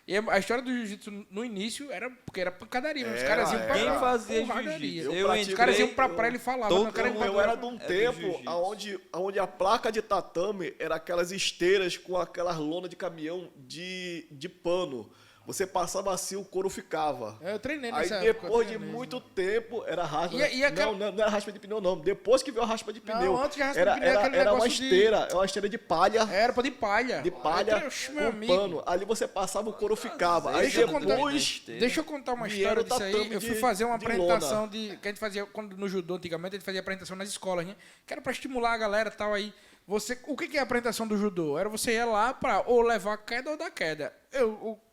E a história do jiu-jitsu no início era porque era pancadaria, os Era, caras iam pra era. Quem fazia porradaria. jiu-jitsu? Eu Os caras iam pra pratiquei, praia e falavam, todo não, cara, mundo- Eu era de um É do tempo jiu-jitsu. onde a placa de tatame era aquelas esteiras com aquelas lona de caminhão de pano. Você passava assim, o couro ficava. Eu treinei Aí nessa época. depois eu de treinei. muito tempo, era raspa. E aquela- Não era raspa de pneu, não. Depois que veio a raspa de Não, pneu. antes de raspa de era, pneu, aquele era uma negócio de- esteira, é uma esteira de palha. Era pra de palha. De palha Oxe, meu com amigo. pano. Ali você passava, o couro ficava. Aí Deixa eu contar- depois. Deixa eu contar uma Vieram história disso aí. tatame Eu fui de- fazer uma de apresentação que a gente fazia quando no judô antigamente, a gente fazia apresentação nas escolas, né? Que era pra estimular a galera e tal aí. O que é a apresentação do judô? Era você ir lá pra ou levar a queda ou dar queda.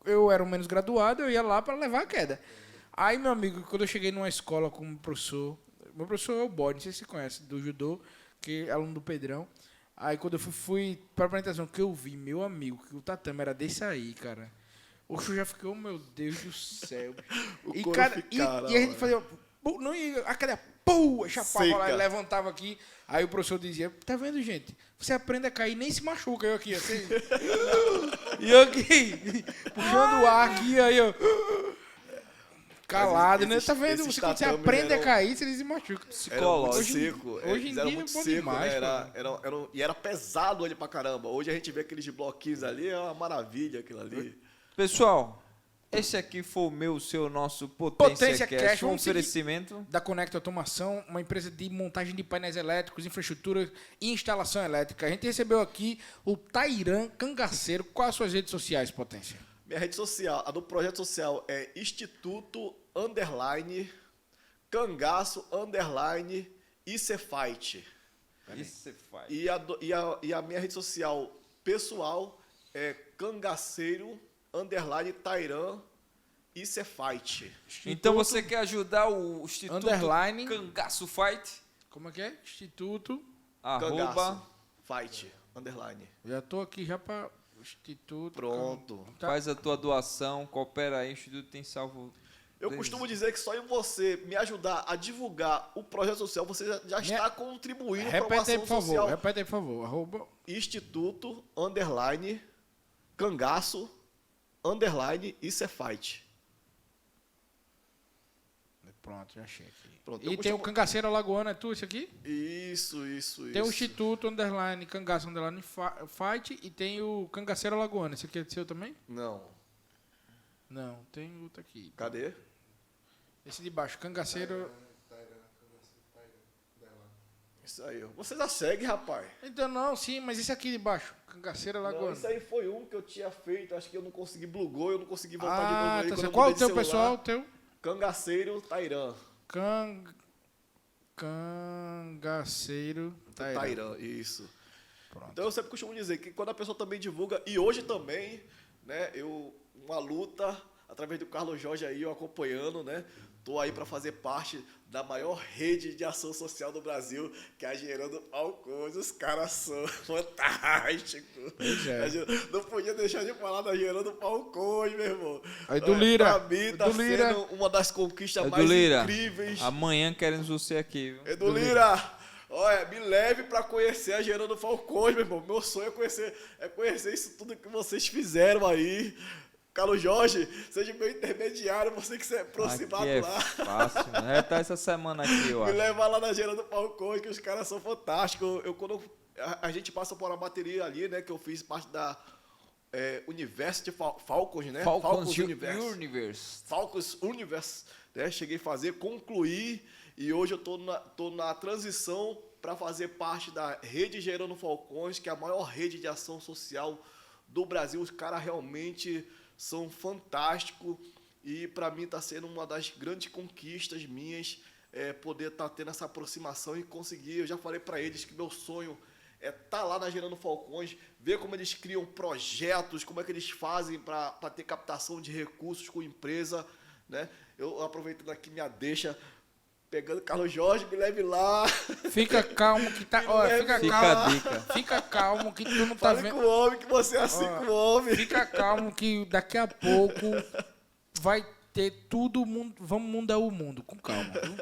Eu era o menos graduado, eu ia lá pra levar a queda. Aí, meu amigo, quando eu cheguei numa escola com um professor, meu professor é o Bode, não sei se você conhece, do judô, que é aluno do Pedrão. Aí quando eu fui pra apresentação, que eu vi, meu amigo, que o tatame era desse aí, cara. O show já ficou, meu Deus do céu. O E, couro cara, ficava, e a gente mano. fazia... Não ia, aquela pô, chapava lá e Seca. levantava aqui. Aí o professor dizia, tá vendo, gente? Você aprende a cair, nem se machuca. Eu aqui, assim. E eu aqui, puxando o ar aqui, aí eu... Calado, né? Tá vendo? esses Quando você tatames aprende a eram- cair, você se machuca. Era muito Psicológico. seco. hoje em eles eram dia muito é bom seco, demais, né? pô. E era pesado ali pra caramba. Hoje a gente vê aqueles bloquinhos ali, é uma maravilha aquilo ali. Pessoal, esse aqui foi o meu, o seu, nosso Potência Potência Cast. Cast, Um vamos seguir. oferecimento. Da Conecta Automação, uma empresa de montagem de painéis elétricos, infraestrutura e instalação elétrica. A gente recebeu aqui o Tairan Cangaceiro. Quais as suas redes sociais, Potência? Minha rede social, a do projeto social é Instituto _ Cangaço _ Icefite. Isso você faz. E a minha rede social pessoal é Cangaceiro _ Tairan Icefite. Então você quer ajudar o Instituto Underline. Cangaço Fight? Como é que é? Instituto. Arroba. Cangaço Fight _ Já tô aqui já para Instituto. Pronto. Tá. Faz a tua doação, coopera aí, o Instituto tem salvo. Eu costumo dizer que só em você me ajudar a divulgar o projeto social, você já está contribuindo para uma Repete aí, ação por favor. social. Repete aí, por favor. Arroba. Instituto _ Cangaço _ Icefite. Pronto, já achei aqui. Pronto, E eu tem costumo- o Cangaceiro Alagoano, é tu esse aqui? Isso. Tem o Instituto _ Cangaço _ Fight e tem o Cangaceiro Alagoano. Esse aqui é seu também? Não. Não, tem outro aqui. Cadê? Esse de baixo, Cangaceiro. Isso aí. Você já segue, rapaz. Então não, sim, mas esse aqui de baixo, Cangaceiro Não, Alagoano. isso aí foi um que eu tinha feito. Acho que eu não consegui bugou, eu não consegui voltar de novo. Ah, aí tá quando certo. eu Qual o mudei de teu celular. pessoal? O teu? Cangaceiro Tairan. Cangaceiro Tairan, isso. Pronto. Então eu sempre costumo dizer que quando a pessoa também divulga, e hoje também, né, uma luta, através do Carlos Jorge aí, eu acompanhando, né, tô aí para fazer parte da maior rede de ação social do Brasil, que é a Gerando Falcões. Os caras são fantásticos. Pois é. Não podia deixar de falar da Gerando Falcões, meu irmão. Aí, do Lira. Pra mim tá Do Lira. sendo uma das conquistas mais Edulira, incríveis. amanhã queremos você aqui, viu? Edulira, olha, me leve pra conhecer a Gerando Falcões, meu irmão. Meu sonho é conhecer isso tudo que vocês fizeram aí. Carlos Jorge, seja meu intermediário, você que se é aproximado Aqui é lá. fácil, né? Tá essa semana aqui, eu Me acho. leva lá na Gerando Falcões, que os caras são fantásticos. Quando a gente passa por uma bateria ali, né, que eu fiz parte da University Falcons, né? Falcons Universe. Universe. Falcons Universe, né? Cheguei a fazer, concluí e hoje eu tô na transição para fazer parte da rede Gerando Falcões, que é a maior rede de ação social do Brasil. Os caras realmente são fantásticos e para mim está sendo uma das grandes conquistas minhas poder estar tendo essa aproximação e conseguir. Eu já falei para eles que meu sonho é estar lá na Gerando Falcões, ver como eles criam projetos, como é que eles fazem para ter captação de recursos com empresa, né? Eu aproveitando aqui minha deixa, pegando Carlos Jorge, me leve lá. Fica calmo que tá. Olha, fica Fica calmo. a dica. Fica calmo que tu não tá Fale vendo. com o homem, que você é assim com o homem. Fica calmo que daqui a pouco vai ter tudo mundo, vamos mudar o mundo, com calma. Viu?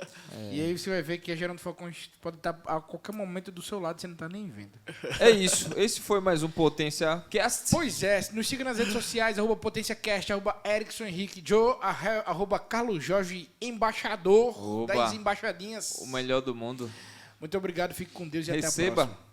E aí você vai ver que a Gerando Falcões pode estar a qualquer momento do seu lado, você não tá nem vendo. É isso. Esse foi mais um Potência Cast. Pois é, nos siga nas redes sociais, @PotênciaCast, @Erickson Henrique Joe, @Carlos Jorge, embaixador Oba. das embaixadinhas. O melhor do mundo. Muito obrigado, fique com Deus e até a Receba. próxima.